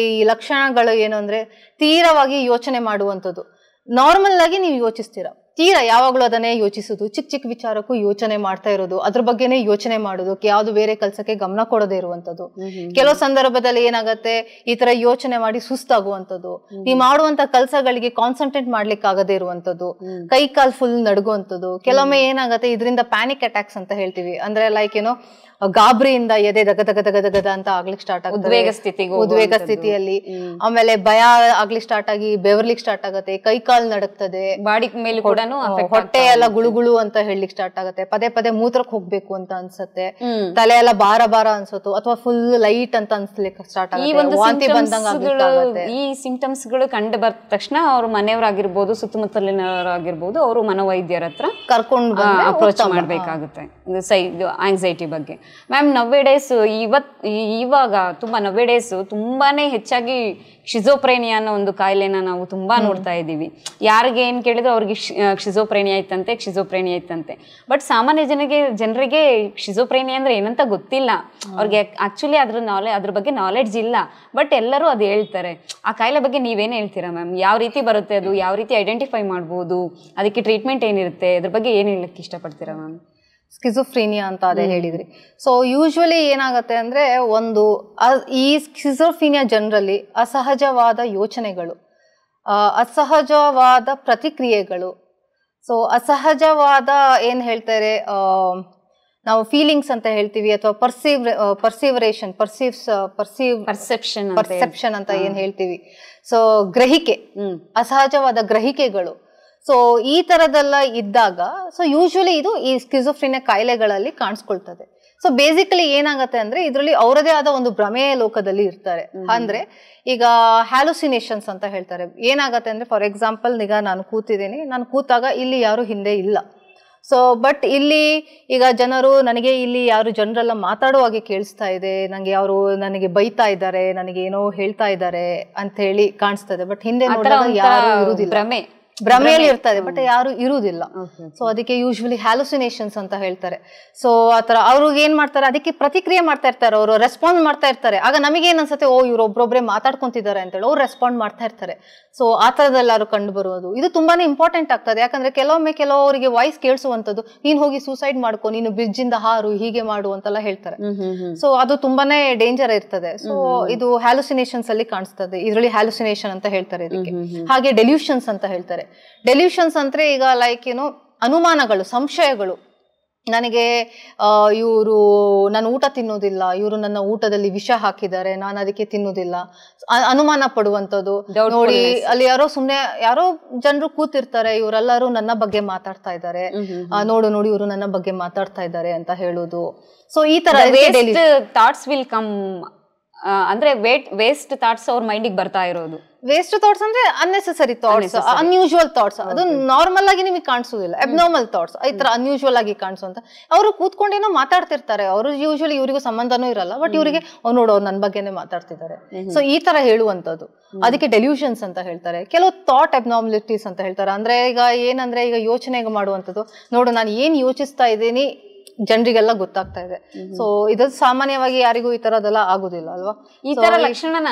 ಲಕ್ಷಣಗಳು ಏನು ಅಂದ್ರೆ ತೀವ್ರವಾಗಿ ಯೋಚನೆ ಮಾಡುವಂಥದ್ದು. ನಾರ್ಮಲ್ ಆಗಿ ನೀವು ಯೋಚಿಸ್ತೀರಾ, ತೀರಾ ಯಾವಾಗಲೂ ಅದನ್ನೇ ಯೋಚಿಸೋದು, ಚಿಕ್ಕ ಚಿಕ್ಕ ವಿಚಾರಕ್ಕೂ ಯೋಚನೆ ಮಾಡ್ತಾ ಇರೋದು, ಅದ್ರ ಬಗ್ಗೆನೇ ಯೋಚನೆ ಮಾಡೋದು, ಯಾವ್ದು ಬೇರೆ ಕೆಲಸಕ್ಕೆ ಗಮನ ಕೊಡದೇ ಇರುವಂತದ್ದು. ಕೆಲವು ಸಂದರ್ಭದಲ್ಲಿ ಏನಾಗತ್ತೆ, ಈ ತರ ಯೋಚನೆ ಮಾಡಿ ಸುಸ್ತಾಗುವಂಥದ್ದು, ನೀವು ಮಾಡುವಂತ ಕೆಲಸಗಳಿಗೆ ಕಾನ್ಸಂಟ್ರೇಟ್ ಮಾಡ್ಲಿಕ್ಕೆ ಆಗದೇ ಇರುವಂತದ್ದು, ಕೈ ಕಾಲ್ ಫುಲ್ ನಡುಗುವಂಥದ್ದು. ಕೆಲವೊಮ್ಮೆ ಏನಾಗತ್ತೆ, ಇದರಿಂದ ಪ್ಯಾನಿಕ್ ಅಟ್ಯಾಕ್ಸ್ ಅಂತ ಹೇಳ್ತೀವಿ. ಅಂದ್ರೆ ಲೈಕ್ ಏನೋ ಗಾಬರಿಯಿಂದ ಎದೆ ದಗ ದಗ ದಗ ದಗದ ಅಂತ ಆಗ್ಲಿಕ್ಕೆ ಸ್ಟಾರ್ಟ್ ಆಗುತ್ತೆ, ಉದ್ವೇಗ ಸ್ಥಿತಿಯಲ್ಲಿ. ಆಮೇಲೆ ಭಯ ಆಗ್ಲಿಕ್ಕೆ ಸ್ಟಾರ್ಟ್ ಆಗಿ ಬೆವರ್ಲಿಕ್ಕೆ ಸ್ಟಾರ್ಟ್ ಆಗುತ್ತೆ, ಕೈ ಕಾಲ್ ನಡುಕ್ತದೆ, ಬಾಡಿ ಮೇಲೆ ಕೂಡ ಹೊಟ್ಟೆ ಎಲ್ಲ ಗುಳುಗುಳು ಅಂತ ಹೇಳಲಿಕ್ಕೆ ಸ್ಟಾರ್ಟ್ ಆಗುತ್ತೆ, ಪದೇ ಪದೇ ಮೂತ್ರಕ್ಕೆ ಹೋಗ್ಬೇಕು ಅಂತ ಅನ್ಸುತ್ತೆ, ತಲೆ ಎಲ್ಲ ಭಾರ ಭಾರ ಅನ್ಸುತ್ತೋ ಅಥವಾ ಫುಲ್ ಲೈಟ್ ಅಂತ ಅನ್ಸ್ಲಿಕ್ಕೆ ಸ್ಟಾರ್ಟ್ ಆಗುತ್ತೆ, ವಾಂತಿ ಬಂದಂಗ. ಈ ಸಿಂಪ್ಟಮ್ಸ್ ಗಳು ಕಂಡು ಬಂದ ತಕ್ಷಣ ಅವ್ರ ಮನೆಯವರಾಗಿರ್ಬೋದು, ಸುತ್ತಮುತ್ತಲಿನವರಾಗಿರ್ಬೋದು, ಅವರು ಮನೋವೈದ್ಯರ ಹತ್ರ ಕರ್ಕೊಂಡು ಅಪ್ರೋಚ್ ಮಾಡ್ಬೇಕಾಗುತ್ತೆ ಆಂಗ್ಸೈಟಿ ಬಗ್ಗೆ. ಮ್ಯಾಮ್ ನವ್ವೇಡೇಸ್ ಇವಾಗ ತುಂಬಾನೇ ಹೆಚ್ಚಾಗಿ ಶಿಜೋಪ್ರೇನಿಯಾ ಅನ್ನೋ ಒಂದು ಕಾಯಿಲೆನ ನಾವು ತುಂಬಾ ನೋಡ್ತಾ ಇದ್ದೀವಿ. ಯಾರಿಗೆ ಏನ್ ಕೇಳಿದ್ರು ಅವ್ರಿಗೆ ಶಿಜೋಪ್ರೇನಿಯಾ ಇತ್ತಂತೆ. ಬಟ್ ಸಾಮಾನ್ಯ ಜನರಿಗೆ ಶಿಜೋಪ್ರೇನಿಯಾ ಅಂದ್ರೆ ಏನಂತ ಗೊತ್ತಿಲ್ಲ. ಅವ್ರಿಗೆ ಆಕ್ಚುಲಿ ಅದ್ರ ಬಗ್ಗೆ ನಾಲೆಡ್ಜ್ ಇಲ್ಲ. ಬಟ್ ಎಲ್ಲರೂ ಅದು ಹೇಳ್ತಾರೆ. ಆ ಕಾಯಿಲೆ ಬಗ್ಗೆ ನೀವೇನ್ ಹೇಳ್ತೀರಾ ಮ್ಯಾಮ್? ಯಾವ ರೀತಿ ಬರುತ್ತೆ ಅದು, ಯಾವ ರೀತಿ ಐಡೆಂಟಿಫೈ ಮಾಡ್ಬೋದು, ಅದಕ್ಕೆ ಟ್ರೀಟ್ಮೆಂಟ್ ಏನಿರುತ್ತೆ, ಅದ್ರ ಬಗ್ಗೆ ಏನ್ ಹೇಳಕ್ ಇಷ್ಟಪಡ್ತೀರಾ ಮ್ಯಾಮ್? ಸ್ಕಿಜೋಫ್ರೀನಿಯಾ ಅಂತ ಅದೇ ಹೇಳಿದ್ರಿ. ಸೊ ಯೂಶುವಲಿ ಏನಾಗುತ್ತೆ ಅಂದ್ರೆ, ಈ ಸ್ಕಿಜೋಫ್ರೀನಿಯಾ ಜನರಲ್ಲಿ ಅಸಹಜವಾದ ಯೋಚನೆಗಳು, ಅಸಹಜವಾದ ಪ್ರತಿಕ್ರಿಯೆಗಳು, ಸೊ ಅಸಹಜವಾದ ಏನ್ ಹೇಳ್ತಾರೆ, ನಾವು ಫೀಲಿಂಗ್ಸ್ ಅಂತ ಹೇಳ್ತೀವಿ ಅಥವಾ ಪರ್ಸೆಪ್ಷನ್ ಅಂತ ಏನ್ ಹೇಳ್ತೀವಿ. ಸೊ ಗ್ರಹಿಕೆ, ಅಸಹಜವಾದ ಗ್ರಹಿಕೆಗಳು. ಸೊ ಈ ತರದೆಲ್ಲ ಇದ್ದಾಗ ಸೊ ಯೂಶುವಲಿ ಇದು ಈ ಸ್ಕಿಜೋಫ್ರೀನಿಯಾ ಕಾಯಿಲೆಗಳಲ್ಲಿ ಕಾಣಿಸ್ಕೊಳ್ತದೆ. ಸೊ ಬೇಸಿಕಲಿ ಏನಾಗತ್ತೆ ಅಂದ್ರೆ, ಇದರಲ್ಲಿ ಅವರದೇ ಆದ ಒಂದು ಭ್ರಮೆಯ ಲೋಕದಲ್ಲಿ ಇರ್ತಾರೆ. ಅಂದ್ರೆ ಈಗ ಹ್ಯಾಲುಸಿನೇಷನ್ಸ್ ಅಂತ ಹೇಳ್ತಾರೆ. ಏನಾಗತ್ತೆ ಅಂದ್ರೆ, ಫಾರ್ ಎಕ್ಸಾಂಪಲ್ ಈಗ ನಾನು ಕೂತಾಗ ಇಲ್ಲಿ ಯಾರು ಹಿಂದೆ ಇಲ್ಲ. ಸೊ ಬಟ್ ಇಲ್ಲಿ ಈಗ ನನಗೆ ಇಲ್ಲಿ ಯಾರು ಜನರೆಲ್ಲ ಮಾತಾಡುವಾಗೆ ಕೇಳಿಸ್ತಾ ಇದೆ, ನನಗೆ ಬೈತಾ ಇದ್ದಾರೆ, ನನಗೆ ಏನೋ ಹೇಳ್ತಾ ಇದ್ದಾರೆ ಅಂತ ಹೇಳಿ ಕಾಣಿಸ್ತದೆ. ಬಟ್ ಹಿಂದೆ ನೋಡಿದಾಗ ಯಾರು ಇರುವುದಿಲ್ಲ, ಭ್ರಮೆಯಲ್ಲಿ ಇರ್ತದೆ, ಬಟ್ ಯಾರು ಇರುವುದಿಲ್ಲ. ಸೊ ಅದಕ್ಕೆ ಯೂಶುವಲಿ ಹ್ಯಾಲುಸಿನೇಷನ್ಸ್ ಅಂತ ಹೇಳ್ತಾರೆ. ಸೊ ಆತರ ಅವ್ರಿಗೆ ಏನ್ ಮಾಡ್ತಾರೆ, ಅದಕ್ಕೆ ಪ್ರತಿಕ್ರಿಯೆ ಮಾಡ್ತಾ ಇರ್ತಾರೆ, ಅವರು ರೆಸ್ಪಾಂಡ್ ಮಾಡ್ತಾ ಇರ್ತಾರೆ. ಆಗ ನಮಗೇನ್ ಅನ್ಸುತ್ತೆ, ಇವ್ರು ಒಬ್ಬೊಬ್ರೆ ಮಾತಾಡ್ಕೊಂತಿದ್ದಾರೆ ಅಂತೇಳಿ ಅವ್ರು ರೆಸ್ಪಾಂಡ್ ಮಾಡ್ತಾ ಇರ್ತಾರೆ. ಸೊ ಆ ತರದೆಲ್ಲಾರು ಕಂಡು ಬರುವುದು ಇದು ತುಂಬಾನೇ ಇಂಪಾರ್ಟೆಂಟ್ ಆಗ್ತದೆ. ಯಾಕಂದ್ರೆ ಕೆಲವರಿಗೆ ವಾಯ್ಸ್ ಕೇಳಿಸುವಂತದ್ದು, ನೀನ್ ಹೋಗಿ ಸೂಸೈಡ್ ಮಾಡ್ಕೊ, ನೀನು ಬ್ರಿಡ್ಜ್ ಇಂದ ಹಾರು, ಹೀಗೆ ಮಾಡು ಅಂತೆಲ್ಲ ಹೇಳ್ತಾರೆ. ಸೊ ಅದು ತುಂಬಾನೇ ಡೇಂಜರ್ ಇರ್ತದೆ. ಸೊ ಇದು ಹ್ಯಾಲುಸಿನೇಷನ್ಸ್ ಅಲ್ಲಿ ಕಾಣಿಸ್ತದೆ. ಇದರಲ್ಲಿ ಹ್ಯಾಲುಸಿನೇಷನ್ ಅಂತ ಹೇಳ್ತಾರೆ ಇದಕ್ಕೆ. ಹಾಗೆ ಡೆಲ್ಯೂಷನ್ಸ್ ಅಂತ ಹೇಳ್ತಾರೆ. ಡೆಲ್ಯೂಷನ್ಸ್ ಅಂದ್ರೆ ಈಗ ಲೈಕ್ ಅನುಮಾನಗಳು, ಸಂಶಯಗಳು. ನನಗೆ ನಾನು ಊಟ ತಿನ್ನೋದಿಲ್ಲ, ಇವರು ನನ್ನ ಊಟದಲ್ಲಿ ವಿಷ ಹಾಕಿದ್ದಾರೆ, ನಾನು ಅದಕ್ಕೆ ತಿನ್ನೋದಿಲ್ಲ, ಅನುಮಾನ ಪಡುವಂಥದ್ದು. ನೋಡಿ ಅಲ್ಲಿ ಯಾರೋ ಜನರು ಕೂತಿರ್ತಾರೆ, ಇವರೆಲ್ಲರೂ ನನ್ನ ಬಗ್ಗೆ ಮಾತಾಡ್ತಾ ಇದ್ದಾರೆ, ನೋಡು ಇವರು ನನ್ನ ಬಗ್ಗೆ ಮಾತಾಡ್ತಾ ಇದ್ದಾರೆ ಅಂತ ಹೇಳುದು. ಸೊ ಈ ತರ ಥಾಟ್ಸ್ ವಿಲ್ ಕಮ್ ಅಂದ್ರೆ ವೇಸ್ಟ್ ಥಾಟ್ಸ್ ಅವ್ರ ಮೈಂಡಿಗೆ ಬರ್ತಾ ಇರೋದು. ವೇಸ್ಟ್ ಥಾಟ್ಸ್ ಅಂದ್ರೆ ಅನ್ನೆಸೆಸರಿ ಥಾಟ್ಸ್, ಅನ್ಯೂಶುವಲ್ ಥಾಟ್ಸ್. ಅದು ನಾರ್ಮಲ್ ಆಗಿ ನಿಮಗೆ ಕಾಣಿಸೋದಿಲ್ಲ, ಅಬ್ನಾರ್ಮಲ್ ಥಾಟ್ಸ್ ಈ ತರ ಅನ್ಯೂಶುವಲ್ ಆಗಿ ಕಾಣಿಸುವಂತ. ಅವರು ಕೂತ್ಕೊಂಡೇನೋ ಮಾತಾಡ್ತಿರ್ತಾರೆ, ಅವರು ಯೂಶುವಲಿ ಇವರಿಗೂ ಸಂಬಂಧನೂ ಇರಲ್ಲ, ಬಟ್ ಇವರಿಗೆ ನೋಡು ಅವ್ರು ನನ್ನ ಬಗ್ಗೆನೇ ಮಾತಾಡ್ತಿದ್ದಾರೆ. ಸೊ ಈ ತರ ಹೇಳುವಂತದ್ದು, ಅದಕ್ಕೆ ಡೆಲ್ಯೂಷನ್ಸ್ ಅಂತ ಹೇಳ್ತಾರೆ. ಕೆಲವು ಥಾಟ್ ಅಬ್ನಾರ್ಮಲಿಟೀಸ್ ಅಂತ ಹೇಳ್ತಾರೆ. ಅಂದ್ರೆ ಈಗ ಯೋಚನೆ ಮಾಡುವಂಥದ್ದು, ನೋಡು ನಾನು ಏನ್ ಯೋಚಿಸ್ತಾ ಇದ್ದೀನಿ ಜನರಿಗೆಲ್ಲ ಗೊತ್ತಾಗ್ತಾ ಇದೆ. ಸೊ ಇದು ಸಾಮಾನ್ಯವಾಗಿ ಯಾರಿಗೂ ಈ ತರದೆಲ್ಲ ಆಗುದಿಲ್ಲ ಅಲ್ವಾ. ಈ ತರ ಲಕ್ಷಣನ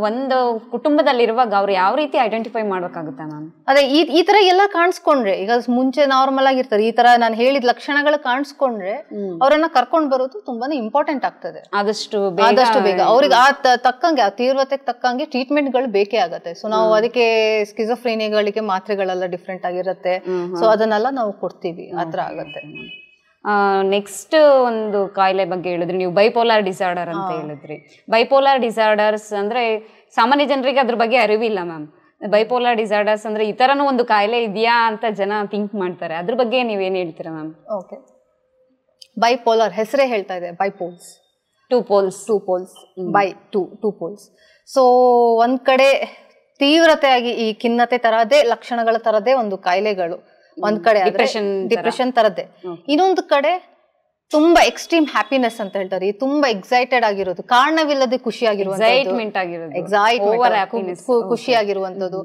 ಒಂದು ಕುಟುಂಬದಲ್ಲಿರುವಾಗ ಅವ್ರು ಯಾವ ರೀತಿ ಐಡೆಂಟಿಫೈ ಮಾಡ್ಬೇಕಾಗುತ್ತೆ ಮ್ಯಾಮ್? ಅದೇ ಈ ತರ ಎಲ್ಲ ಕಾಣಿಸ್ಕೊಂಡ್ರೆ, ಈಗ ಮುಂಚೆ ನಾರ್ಮಲ್ ಆಗಿರ್ತಾರೆ, ಈ ತರ ನಾನು ಹೇಳಿದ ಲಕ್ಷಣಗಳು ಕಾಣಿಸ್ಕೊಂಡ್ರೆ ಅವರನ್ನ ಕರ್ಕೊಂಡ್ ಬರೋದು ತುಂಬಾನೇ ಇಂಪಾರ್ಟೆಂಟ್ ಆಗ್ತದೆ. ಆದಷ್ಟು ಬೇಗ ಅವ್ರಿಗೆ ತಕ್ಕಂಗೆ, ಆ ತೀವ್ರತೆಗೆ ತಕ್ಕಂಗೆ ಟ್ರೀಟ್ಮೆಂಟ್ ಗಳು ಬೇಕೇ ಆಗತ್ತೆ. ಸೊ ನಾವು ಅದಕ್ಕೆ ಸ್ಕಿಜೋಫ್ರೇನಿಯಾಗಳಿಗೆ ಮಾತ್ರೆಗಳೆಲ್ಲ ಡಿಫ್ರೆಂಟ್ ಆಗಿರುತ್ತೆ. ಸೊ ಅದನ್ನೆಲ್ಲ ನಾವು ಕೊಡ್ತೀವಿ, ಆತರ ಆಗತ್ತೆ. ನೆಕ್ಸ್ಟ್ ಒಂದು ಕಾಯಿಲೆ ಬಗ್ಗೆ ಹೇಳಿದ್ರಿ ನೀವು, ಬೈಪೋಲಾರ್ ಡಿಸಾರ್ಡರ್ ಅಂತ ಹೇಳಿದ್ರಿ. ಬೈಪೋಲಾರ್ ಡಿಸಾರ್ಡರ್ಸ್ ಅಂದ್ರೆ ಸಾಮಾನ್ಯ ಜನರಿಗೆ ಅದ್ರ ಬಗ್ಗೆ ಅರಿವಿಲ್ಲ ಮ್ಯಾಮ್. ಬೈಪೋಲಾರ್ ಡಿಸಾರ್ಡರ್ಸ್ ಅಂದ್ರೆ ಈ ತರನೂ ಒಂದು ಕಾಯಿಲೆ ಇದೆಯಾ ಅಂತ ಜನ ಥಿಂಕ್ ಮಾಡ್ತಾರೆ. ಅದ್ರ ಬಗ್ಗೆ ನೀವೇನ್ ಹೇಳ್ತೀರಾ ಮ್ಯಾಮ್? ಓಕೆ, ಬೈಪೋಲಾರ್ ಹೆಸರೇ ಹೇಳ್ತಾ ಇದೆ, bipoles, two poles bi two poles. So ಒಂದ್ ಕಡೆ ತೀವ್ರತೆಯಾಗಿ ಈ ಖಿನ್ನತೆ ತರದೇ, ಲಕ್ಷಣಗಳ ತರದೇ ಒಂದು ಕಾಯಿಲೆಗಳು ಒಂದ್ ಕಡೆ ಡಿಪ್ರೆಷನ್ ತರದ್ದೇ. ಇನ್ನೊಂದು ಕಡೆ ತುಂಬಾ ಎಕ್ಸ್ಟ್ರೀಮ್ ಹ್ಯಾಪಿನೆಸ್ ಅಂತ ಹೇಳ್ತಾರೆ, ತುಂಬಾ ಎಕ್ಸೈಟೆಡ್ ಆಗಿರೋದು, ಕಾರಣವಿಲ್ಲದೆ ಖುಷಿಯಾಗಿರುವಂತದ್ದು.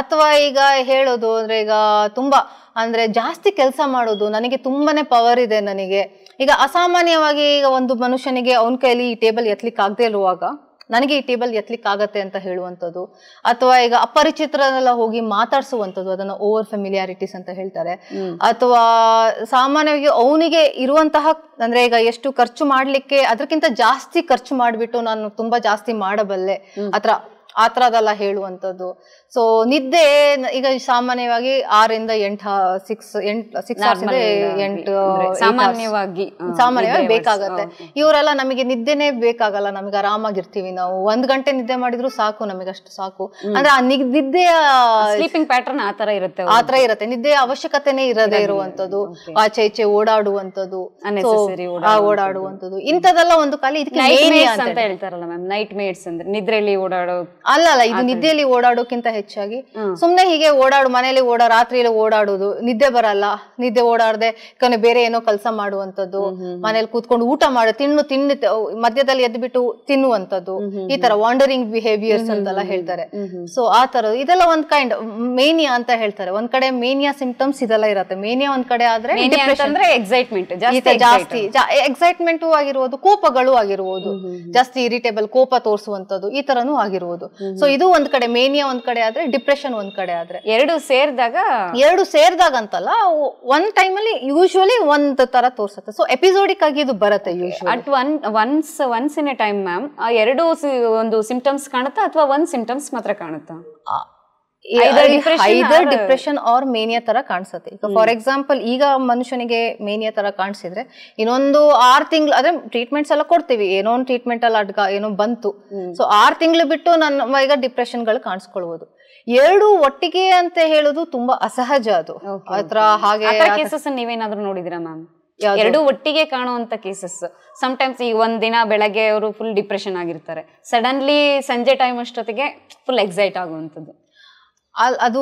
ಅಥವಾ ಈಗ ಹೇಳೋದು ಅಂದ್ರೆ ಈಗ ತುಂಬಾ ಅಂದ್ರೆ ಜಾಸ್ತಿ ಕೆಲಸ ಮಾಡೋದು, ನನಗೆ ತುಂಬಾನೇ ಪವರ್ ಇದೆ ನನಗೆ. ಈಗ ಅಸಾಮಾನ್ಯವಾಗಿ ಈಗ ಒಂದು ಮನುಷ್ಯನಿಗೆ ಅವನ ಕೈಲಿ ಈ ಟೇಬಲ್ ಎತ್ತಲಿಕ್ಕೆ ಆಗದೆ ಇರುವಾಗ ನನಗೆ ಈ ಟೇಬಲ್ ಎತ್ತಲಿಕ್ಕೆ ಆಗತ್ತೆ ಅಂತ ಹೇಳುವಂಥದ್ದು. ಅಥವಾ ಈಗ ಅಪರಿಚಿತರನ್ನೆಲ್ಲ ಹೋಗಿ ಮಾತಾಡ್ಸುವಂಥದ್ದು, ಅದನ್ನ ಓವರ್ ಫೆಮಿಲಿಯಾರಿಟೀಸ್ ಅಂತ ಹೇಳ್ತಾರೆ. ಅಥವಾ ಸಾಮಾನ್ಯವಾಗಿ ಅವನಿಗೆ ಇರುವಂತಹ ಅಂದ್ರೆ ಈಗ ಎಷ್ಟು ಖರ್ಚು ಮಾಡ್ಲಿಕ್ಕೆ ಅದಕ್ಕಿಂತ ಜಾಸ್ತಿ ಖರ್ಚು ಮಾಡ್ಬಿಟ್ಟು ನಾನು ತುಂಬಾ ಜಾಸ್ತಿ ಮಾಡಬಲ್ಲೆ ಆ ತರದೆಲ್ಲ ಹೇಳುವಂಥದ್ದು. ಸೊ ನಿದ್ದೆ ಈಗ ಸಾಮಾನ್ಯವಾಗಿ 6 ಸಾಮಾನ್ಯವಾಗಿ ಬೇಕಾಗತ್ತೆ. ಇವರೆಲ್ಲ ನಮಗೆ ನಿದ್ದೆನೆ ಬೇಕಾಗಲ್ಲ, ನಮಗೆ ಆರಾಮಾಗಿರ್ತೀವಿ ನಾವು, 1 ಗಂಟೆ ನಿದ್ದೆ ಮಾಡಿದ್ರು ಸಾಕು, ನಮಗೆ ಅಷ್ಟು ಸಾಕು. ಅಂದ್ರೆ ಆ ನಿದ್ದೆಯ ಸ್ಲೀಪಿಂಗ್ ಪ್ಯಾಟರ್ನ್ ಆತರ ಇರುತ್ತೆ, ನಿದ್ದೆಯ ಅವಶ್ಯಕತೆನೇ ಇರದೇ ಇರುವಂತದ್ದು, ಆಚೆ ಈಚೆ ಓಡಾಡುವಂಥದ್ದು, ಇಂಥದೆಲ್ಲ ಒಂದು ಕಾಲ. ಇದಕ್ಕೆ ಅಂತ ಹೇಳ್ತಾರಲ್ಲ ಮ್ಯಾಮ್, ನೈಟ್ ಮೇಡ್ಸ್ ಅಂದ್ರೆ ನಿದ್ರೆಯಲ್ಲಿ ಓಡಾಡೋ ಅಲ್ಲ, ಇದು ನಿದ್ದೆಯಲ್ಲಿ ಓಡಾಡೋಕ್ಕಿಂತ ಹೆಚ್ಚಾಗಿ ಸುಮ್ನೆ ಹೀಗೆ ಮನೇಲಿ ರಾತ್ರಿಯಲ್ಲಿ ಓಡಾಡೋದು, ನಿದ್ದೆ ಬರಲ್ಲ, ನಿದ್ದೆ ಓಡಾಡದೆ ಬೇರೆ ಏನೋ ಕೆಲಸ ಮಾಡುವಂತದ್ದು, ಮನೇಲಿ ಕೂತ್ಕೊಂಡು ಊಟ ತಿನ್ನು ಮಧ್ಯದಲ್ಲಿ ಎದ್ಬಿಟ್ಟು ತಿನ್ನುವಂತದ್ದು, ಈ ತರ ವಾಂಡರಿಂಗ್ ಬಿಹೇವಿಯರ್ಸ್ ಅಂತೆಲ್ಲ ಹೇಳ್ತಾರೆ. ಸೊ ಆ ತರ ಇದೆಲ್ಲ ಒಂದ್ ಕೈಂಡ್ ಮೇನಿಯಾ ಅಂತ ಹೇಳ್ತಾರೆ. ಒಂದ್ ಕಡೆ ಮೇನಿಯಾ ಸಿಂಪ್ಟಮ್ಸ್ ಇದೆಲ್ಲ ಇರುತ್ತೆ. ಮೇನಿಯಾ ಒಂದ್ ಕಡೆ ಆದ್ರೆ ಎಕ್ಸೈಟ್ಮೆಂಟ್ ಎಕ್ಸೈಟ್ಮೆಂಟ್ ಆಗಿರುವುದು, ಕೋಪಗಳು ಆಗಿರುವುದು, ಜಾಸ್ತಿ ಇರಿಟೇಬಲ್ ಕೋಪ ತೋರಿಸುವಂತದ್ದು, ಈ ತರನು ಆಗಿರುವುದು. ಸೊ ಇದು ಒಂದ್ ಕಡೆ ಮೇನಿಯಾ ಒಂದ್ ಕಡೆ ಆದ್ರೆ, ಡಿಪ್ರೆಷನ್ ಒಂದ್ ಕಡೆ ಆದ್ರೆ, ಎರಡು ಸೇರಿದಾಗ ಅಂತಲ್ಲ, ಒಂದ್ ಟೈಮ್ ಅಲ್ಲಿ ಯೂಶುವಲಿ ಒಂದ್ ತರ ತೋರ್ಸುತ್ತೆ. ಸೊ ಎಪಿಸೋಡಿಕ್ ಆಗಿ ಇದು ಬರುತ್ತೆ once in a time. Ma'am ಎರಡು ಒಂದು ಸಿಂಪ್ಟಮ್ಸ್ ಕಾಣುತ್ತಾ ಅಥವಾ ಒಂದ್ ಸಿಂಪ್ಟಮ್ಸ್ ಮಾತ್ರ ಕಾಣುತ್ತಾ? ಐದರ್ ಡಿಪ್ರೆಷನ್ ಆರ್ ಮೇನಿಯಾ ತರ ಕಾಣಿಸುತ್ತೆ. ಈಗ ಫಾರ್ ಎಕ್ಸಾಂಪಲ್ ಈಗ ಮನುಷ್ಯನಿಗೆ ಮೇನಿಯಾ ತರ ಕಾಣಿಸಿದ್ರೆ ಇನ್ನೊಂದು 6 ತಿಂಗಳು ಅದೇ ಟ್ರೀಟ್ಮೆಂಟ್ಸ್ ಎಲ್ಲ ಕೊಡ್ತೀವಿ, ಏನೋ ಒಂದು ಟ್ರೀಟ್ಮೆಂಟ್ ಅಲ್ಲಿ ಏನೋ ಬಂತು, ಸೊ 6 ತಿಂಗಳು ಬಿಟ್ಟು ನನ್ನ ಈಗ ಡಿಪ್ರೆಷನ್ ಗಳು ಕಾಣಿಸ್ಕೊಳ್ಬಹುದು. ಎರಡು ಒಟ್ಟಿಗೆ ಅಂತ ಹೇಳೋದು ತುಂಬಾ ಅಸಹಜ. ಅದು ಹಾಗೆ ಕೇಸಸ್ ನೀವೇನಾದ್ರೂ ನೋಡಿದಿರಾ ಮ್ಯಾಮ್? ಎರಡು ಒಟ್ಟಿಗೆ ಕಾಣುವಂತ ಕೇಸಸ್. ಸಮ್ಟೈಮ್ಸ್ ಈಗ ಒಂದ್ ದಿನ ಬೆಳಗ್ಗೆ ಅವರು ಫುಲ್ ಡಿಪ್ರೆಷನ್ ಆಗಿರ್ತಾರೆ, ಸಡನ್ಲಿ ಸಂಜೆ ಟೈಮ್ ಅಷ್ಟೊತ್ತಿಗೆ ಫುಲ್ ಎಕ್ಸೈಟ್ ಆಗುವಂತದ್ದು. ಅದು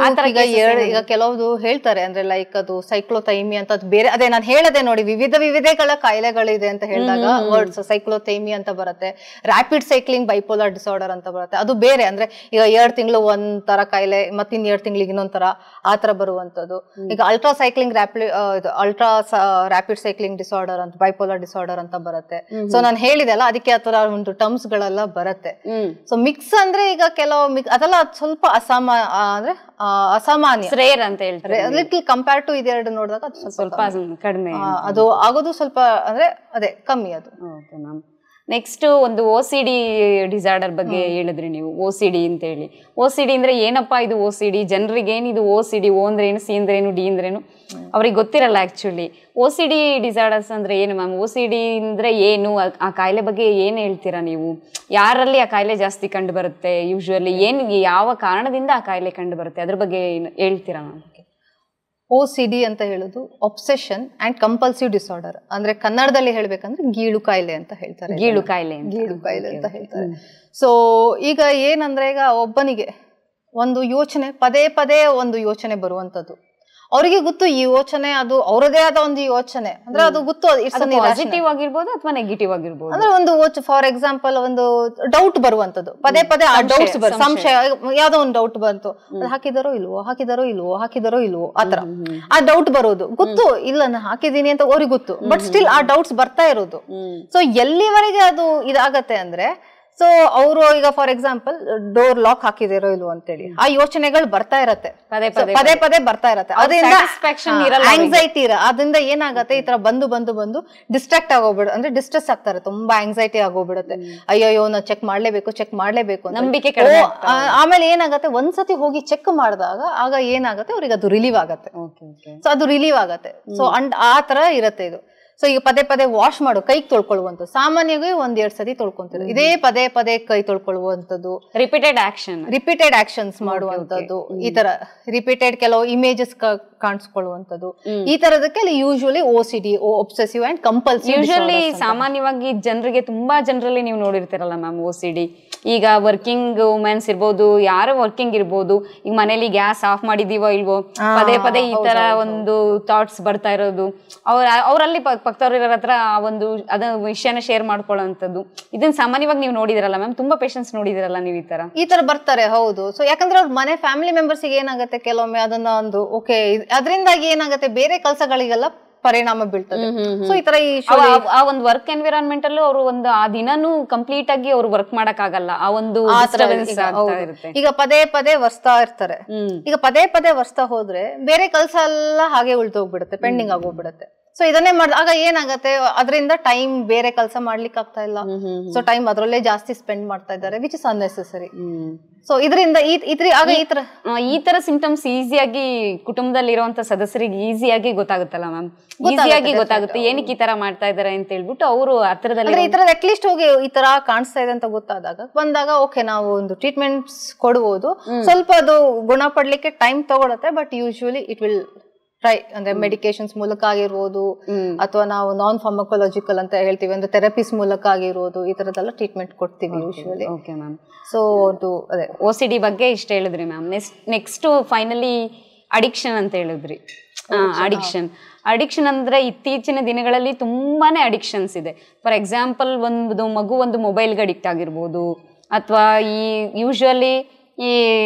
ಈಗ ಕೆಲವುದು ಹೇಳ್ತಾರೆ, ಅಂದ್ರೆ ಲೈಕ್ ಅದು ಸೈಕ್ಲೋಥೈಮಿ ಅಂತ ಬೇರೆ. ಅದೇ ನಾನು ಹೇಳದೆ ನೋಡಿ, ವಿವಿಧಗಳ ಕಾಯಿಲೆಗಳಿದೆ ಅಂತ ಹೇಳಿದಾಗ ವರ್ಡ್ಸ್ ಸೈಕ್ಲೋಥೈಮಿ ಅಂತ ಬರುತ್ತೆ, ರ್ಯಾಪಿಡ್ ಸೈಕ್ಲಿಂಗ್ ಬೈಪೋಲಾರ್ ಡಿಸಾರ್ಡರ್ ಅಂತ ಬರುತ್ತೆ. ಅದು ಬೇರೆ, ಅಂದ್ರೆ ಈಗ 2 ತಿಂಗಳು ಒಂದ್ ತರ ಕಾಯಿಲೆ, ಮತ್ತಿನ್ 2 ತಿಂಗಳಿಗೆ ಇನ್ನೊಂದ್ ತರ, ಆ ತರ ಬರುವಂತದ್ದು. ಈಗ ಅಲ್ಟ್ರಾ ರ್ಯಾಪಿಡ್ ಸೈಕ್ಲಿಂಗ್ ಡಿಸಾರ್ಡರ್ ಅಂತ, ಬೈಪೋಲಾರ್ ಡಿಸಾರ್ಡರ್ ಅಂತ ಬರುತ್ತೆ. ಸೊ ನಾನು ಹೇಳಿದೆಲ್ಲ ಅದಕ್ಕೆ ಆ ತರ ಒಂದು ಟರ್ಮ್ಸ್ ಗಳೆಲ್ಲ ಬರುತ್ತೆ. ಸೊ ಮಿಕ್ಸ್ ಅಂದ್ರೆ ಈಗ ಕೆಲವು ಅದೆಲ್ಲ ಸ್ವಲ್ಪ ಅಸಾಮಾನ್ಯ ಅಂತ ಹೇಳ್ತಾರೆ, ಲಿಟಲ್ ಕಂಪೇರ್ ಟು ಇದೆರಡು ನೋಡಿದಾಗ ಅದು ಸ್ವಲ್ಪ ಕಡಿಮೆ, ಅದು ಆಗೋದು ಸ್ವಲ್ಪ ಅಂದ್ರೆ ಅದೇ ಕಮ್ಮಿ ಅದು. ನೆಕ್ಸ್ಟ್ ಒಂದು OCD ಡಿಸಾರ್ಡರ್ ಬಗ್ಗೆ ಹೇಳಿದ್ರಿ ನೀವು, OCD ಅಂತ ಹೇಳಿ. OCD ಅಂದ್ರೆ ಏನಪ್ಪಾ ಇದು OCD? ಜನರಿಗೆ ಏನಿದು OCD? O ಅಂದ್ರೆ ಏನು, C ಅಂದ್ರೆ ಏನು, D ಅಂದ್ರೆ ಏನು ಅವ್ರಿಗೆ ಗೊತ್ತಿರಲ್ಲ ಆಕ್ಚುಲಿ. OCD ಡಿಸಾರ್ಡರ್ಸ್ ಅಂದ್ರೆ ಏನು ಮ್ಯಾಮ್? OCD ಅಂದ್ರೆ ಏನು? ಆ ಕಾಯಿಲೆ ಬಗ್ಗೆ ಏನ್ ಹೇಳ್ತೀರಾ ನೀವು? ಯಾರಲ್ಲಿ ಆ ಕಾಯಿಲೆ ಜಾಸ್ತಿ ಕಂಡು ಬರುತ್ತೆ ಯೂಶುವಲಿ? ಯಾವ ಕಾರಣದಿಂದ ಆ ಕಾಯಿಲೆ ಕಂಡು ಬರುತ್ತೆ, ಅದ್ರ ಬಗ್ಗೆ ಹೇಳ್ತೀರಾ ಮ್ಯಾಮ್? OCD ಅಂತ ಹೇಳೋದು ಒಬ್ಸೆಷನ್ ಅಂಡ್ ಕಂಪಲ್ಸಿವ್ ಡಿಸಾರ್ಡರ್. ಅಂದ್ರೆ ಕನ್ನಡದಲ್ಲಿ ಹೇಳ್ಬೇಕಂದ್ರೆ ಗೀಳು ಕಾಯಿಲೆ ಅಂತ ಹೇಳ್ತಾರೆ. ಗೀಳು ಕಾಯಿಲೆ ಅಂತ ಹೇಳ್ತಾರೆ. ಸೊ ಈಗ ಏನಂದ್ರೆ, ಈಗ ಒಬ್ಬನಿಗೆ ಒಂದು ಯೋಚನೆ ಪದೇ ಒಂದು ಯೋಚನೆ ಬರುವಂತದ್ದು, ಅವರಿಗೆ ಗೊತ್ತು ಈ ಯೋಚನೆ, ಅದು ಅವರದೇ ಆದ ಒಂದು ಯೋಚನೆ, ಅಂದ್ರೆ ಅದು ಗೊತ್ತು, ಪಾಸಿಟಿವ್ ಆಗಿರ್ಬೋದು ಅಥವಾ ನೆಗೆಟಿವ್ ಆಗಿರ್ಬೋದು. ಅಂದ್ರೆ ಒಂದು ಫಾರ್ ಎಕ್ಸಾಂಪಲ್ ಒಂದು ಡೌಟ್ ಬರುವಂತದ್ದು, ಪದೇ ಪದೇ ಆ ಡೌಟ್ಸ್ ಸಂಶಯ, ಯಾವ್ದೋ ಒಂದು ಡೌಟ್ ಬಂತು, ಹಾಕಿದಾರೋ ಇಲ್ವೋ ಆತರ ಆ ಡೌಟ್ ಬರೋದು ಗೊತ್ತು, ಇಲ್ಲ ನಾನು ಹಾಕಿದೀನಿ ಅಂತ ಅವ್ರಿಗೆ ಗೊತ್ತು, ಬಟ್ ಸ್ಟಿಲ್ ಆ ಡೌಟ್ಸ್ ಬರ್ತಾ ಇರೋದು. ಸೊ ಎಲ್ಲಿವರೆಗೆ ಅದು ಇದಾಗತ್ತೆ ಅಂದ್ರೆ, ಸೊ ಅವರು ಈಗ ಫಾರ್ ಎಕ್ಸಾಂಪಲ್ ಡೋರ್ ಲಾಕ್ ಹಾಕಿದಿರೋ ಇಲ್ವೋ ಅಂತೇಳಿ ಆ ಯೋಚನೆಗಳು ಬರ್ತಾ ಇರತ್ತೆ, ಪದೇ ಪದೇ ಬರ್ತಾ ಇರತ್ತೆ, ಅದರಿಂದ ಆಂಗ್ಸೈಟಿ ಅದರಿಂದ ಏನಾಗತ್ತೆ, ಈ ತರ ಬಂದು ಡಿಸ್ಟ್ರಾಕ್ಟ್ ಆಗೋಗ್ಬಿಡ, ಅಂದ್ರೆ ಡಿಸ್ಟ್ರೆಸ್ ಆಗ್ತಾರೆ, ತುಂಬಾ ಆಂಗ್ಸೈಟಿ ಆಗೋಗ್ಬಿಡುತ್ತೆ. ಅಯ್ಯೋ ನಾ ಚೆಕ್ ಮಾಡ್ಲೇಬೇಕು ನಂಬಿಕೆ. ಆಮೇಲೆ ಏನಾಗತ್ತೆ, ಒಂದ್ಸತಿ ಹೋಗಿ ಚೆಕ್ ಮಾಡಿದಾಗ ಆಗ ಏನಾಗತ್ತೆ, ಅವ್ರಿಗೆ ಅದು ರಿಲೀವ್ ಆಗತ್ತೆ. ಸೊ ಅದು ರಿಲೀವ್ ಆಗತ್ತೆ. ಸೊ ಆ ತರ ಇರತ್ತೆ ಇದು. ಸೊ ಈಗ ಪದೇ ಪದೇ ವಾಶ್ ಮಾಡು, ಕೈಗೆ ತೊಳ್ಕೊಳ್ಳುವಂತ, ಸಾಮಾನ್ಯವಾಗಿ 1-2 ಸತಿ ತೊಳ್ಕೊಂತಾರೆ, ಇದೇ ಪದೇ ಪದೇ ಕೈ ತೊಳ್ಕೊಳ್ಳುವಂಥದ್ದು, ರಿಪೀಟೆಡ್ ಆಕ್ಷನ್ಸ್ ಮಾಡುವಂತದ್ದು, ಈ ತರ ರಿಪೀಟೆಡ್ ಕೆಲವು ಇಮೇಜಸ್ ಕಾಣಿಸ್ಕೊಳ್ಳುವಂಥದ್ದು, ಈ ತರದಕ್ಕೆ ಅಲ್ಲಿ usually OCD, obsessive and compulsive. Usually ಸಾಮಾನ್ಯವಾಗಿ ತುಂಬಾ ಜನರಲ್ಲಿ ನೀವು ನೋಡಿರ್ತೀರಲ್ಲ ಮ್ಯಾಮ್ OCD. ಈಗ ವರ್ಕಿಂಗ್ ವುಮೆನ್ಸ್ ಇರ್ಬೋದು, ಯಾರೋ ವರ್ಕಿಂಗ್ ಇರ್ಬೋದು, ಈಗ ಮನೇಲಿ ಗ್ಯಾಸ್ ಆಫ್ ಮಾಡಿದೀವೋ ಇಲ್ವೋ, ಪದೇ ಪದೇ ಈ ತರ ಒಂದು ಥಾಟ್ಸ್ ಬರ್ತಾ ಇರೋದು, ಅವರಲ್ಲಿ ಪಕ್ಕದವ್ರ ಹತ್ರ ಒಂದು ಅದ ವಿಷಯನ ಶೇರ್ ಮಾಡ್ಕೊಳ್ಳೋಂಥದ್ದು, ಇದನ್ನ ಸಾಮಾನ್ಯವಾಗಿ ನೀವು ನೋಡಿದಿರಲ್ಲ ಮ್ಯಾಮ್, ತುಂಬಾ ಪೇಷನ್ಸ್ ನೋಡಿದಿರಲ್ಲ ನೀವು ಈ ತರ ಬರ್ತಾರೆ. ಹೌದು. ಸೊ ಯಾಕಂದ್ರೆ ಅವ್ರ ಮನೆ ಫ್ಯಾಮಿಲಿ ಮೆಂಬರ್ಸ್ ಏನಾಗುತ್ತೆ, ಕೆಲವೊಮ್ಮೆ ಅದನ್ನ ಒಂದು ಓಕೆ, ಅದರಿಂದಾಗಿ ಏನಾಗುತ್ತೆ, ಬೇರೆ ಕೆಲಸಗಳಿಗೆಲ್ಲ ಪರಿಣಾಮ ಬೀಳ್ತದೆ. ಸೊ ಈ ತರ ಆ ಒಂದು ವರ್ಕ್ ಎನ್ವಿರಾನ್ಮೆಂಟ್ ಅಲ್ಲೂ ಅವರು ಒಂದು ಆ ದಿನನೂ ಕಂಪ್ಲೀಟ್ ಆಗಿ ಅವ್ರು ವರ್ಕ್ ಮಾಡಕ್ ಆಗಲ್ಲ, ಆ ಒಂದು ಈಗ ಪದೇ ಪದೇ ವರ್ಸ್ತಾ ಇರ್ತಾರೆ. ಈಗ ಪದೇ ಪದೇ ವರ್ಸ್ತಾ ಹೋದ್ರೆ ಬೇರೆ ಕೆಲಸ ಎಲ್ಲ ಹಾಗೆ ಉಳ್ದೋಗ್ಬಿಡುತ್ತೆ, ಪೆಂಡಿಂಗ್ ಆಗೋಗ್ಬಿಡುತ್ತೆ. ಸೊ ಇದನ್ನೇ ಆಗ ಏನಾಗತ್ತೆ, ಅದರಿಂದ ಟೈಮ್ ಬೇರೆ ಕೆಲಸ ಮಾಡ್ಲಿಕ್ಕೆ ಆಗ್ತಾ ಇಲ್ಲ. ಸೊ ಟೈಮ್ ಅದ್ರಲ್ಲೇ ಜಾಸ್ತಿ ಸ್ಪೆಂಡ್ ಮಾಡ್ತಾ ಇದ್ದಾರೆ, ವಿಚ್ ಇಸ್ ಅನ್ನೆಸೆಸರಿ. ಸೊ ಇದರಿಂದ ಈ ತರ ಸಿಂಪ್ಟಮ್ಸ್ ಈಸಿಯಾಗಿ ಕುಟುಂಬದಲ್ಲಿ ಇರುವಂತ ಸದಸ್ಯರಿಗೆ ಈಸಿಯಾಗಿ ಗೊತ್ತಾಗುತ್ತಲ್ಲ ಮ್ಯಾಮ್, ಈಸಿಯಾಗಿ ಗೊತ್ತಾಗುತ್ತೆ ಏನಕ್ಕೆ ಈ ತರ ಮಾಡ್ತಾ ಇದಾರೆ ಅಂತ ಹೇಳ್ಬಿಟ್ಟು ಅವರು ಹತ್ರದಲ್ಲಿ ಈ ತರ ಅಟ್ಲೀಸ್ಟ್ ಹೋಗಿ ಈ ತರ ಕಾಣಿಸ್ತಾ ಇದೆ ಅಂತ ಬಂದಾಗ ಓಕೆ ನಾವು ಒಂದು ಟ್ರೀಟ್ಮೆಂಟ್ಸ್ ಕೊಡ್ಬೋದು. ಸ್ವಲ್ಪ ಅದು ಗುಣಪಡ್ಲಿಕ್ಕೆ ಟೈಮ್ ತಗೊಳುತ್ತೆ, but usually it will try, ಅಂದ್ರೆ ಮೆಡಿಕೇಶನ್ಸ್ ಮೂಲಕ ಆಗಿರ್ಬೋದು, ಅಥವಾ ನಾವು ನಾನ್ ಫಾರ್ಮಕೊಲಾಜಿಕಲ್ ಅಂತ ಹೇಳ್ತೀವಿ, ಅಂದ್ರೆ ಥೆರಪೀಸ್ ಮೂಲಕ ಆಗಿರ್ಬೋದು, ಈ ತರದೆಲ್ಲ ಟ್ರೀಟ್ಮೆಂಟ್ ಕೊಡ್ತೀವಿ ಯೂಶುವಲಿ. Okay ma'am. ಸೊ ಅದೇ OCD ಬಗ್ಗೆ ಇಷ್ಟ ಹೇಳಿದ್ರಿ ಮ್ಯಾಮ್. ನೆಕ್ಸ್ಟ್ ಫೈನಲಿ ಅಡಿಕ್ಷನ್ ಅಂತ ಹೇಳಿದ್ರಿ. ಅಡಿಕ್ಷನ್ ಅಂದ್ರೆ ಇತ್ತೀಚಿನ ದಿನಗಳಲ್ಲಿ ತುಂಬಾನೇ ಅಡಿಕ್ಷನ್ಸ್ ಇದೆ. ಫಾರ್ ಎಕ್ಸಾಂಪಲ್ ಒಂದು ಮೊಬೈಲ್ಗೆ ಅಡಿಕ್ಟ್ ಆಗಿರ್ಬೋದು, ಅಥವಾ ಈ ಯೂಶುವಲಿ ಈ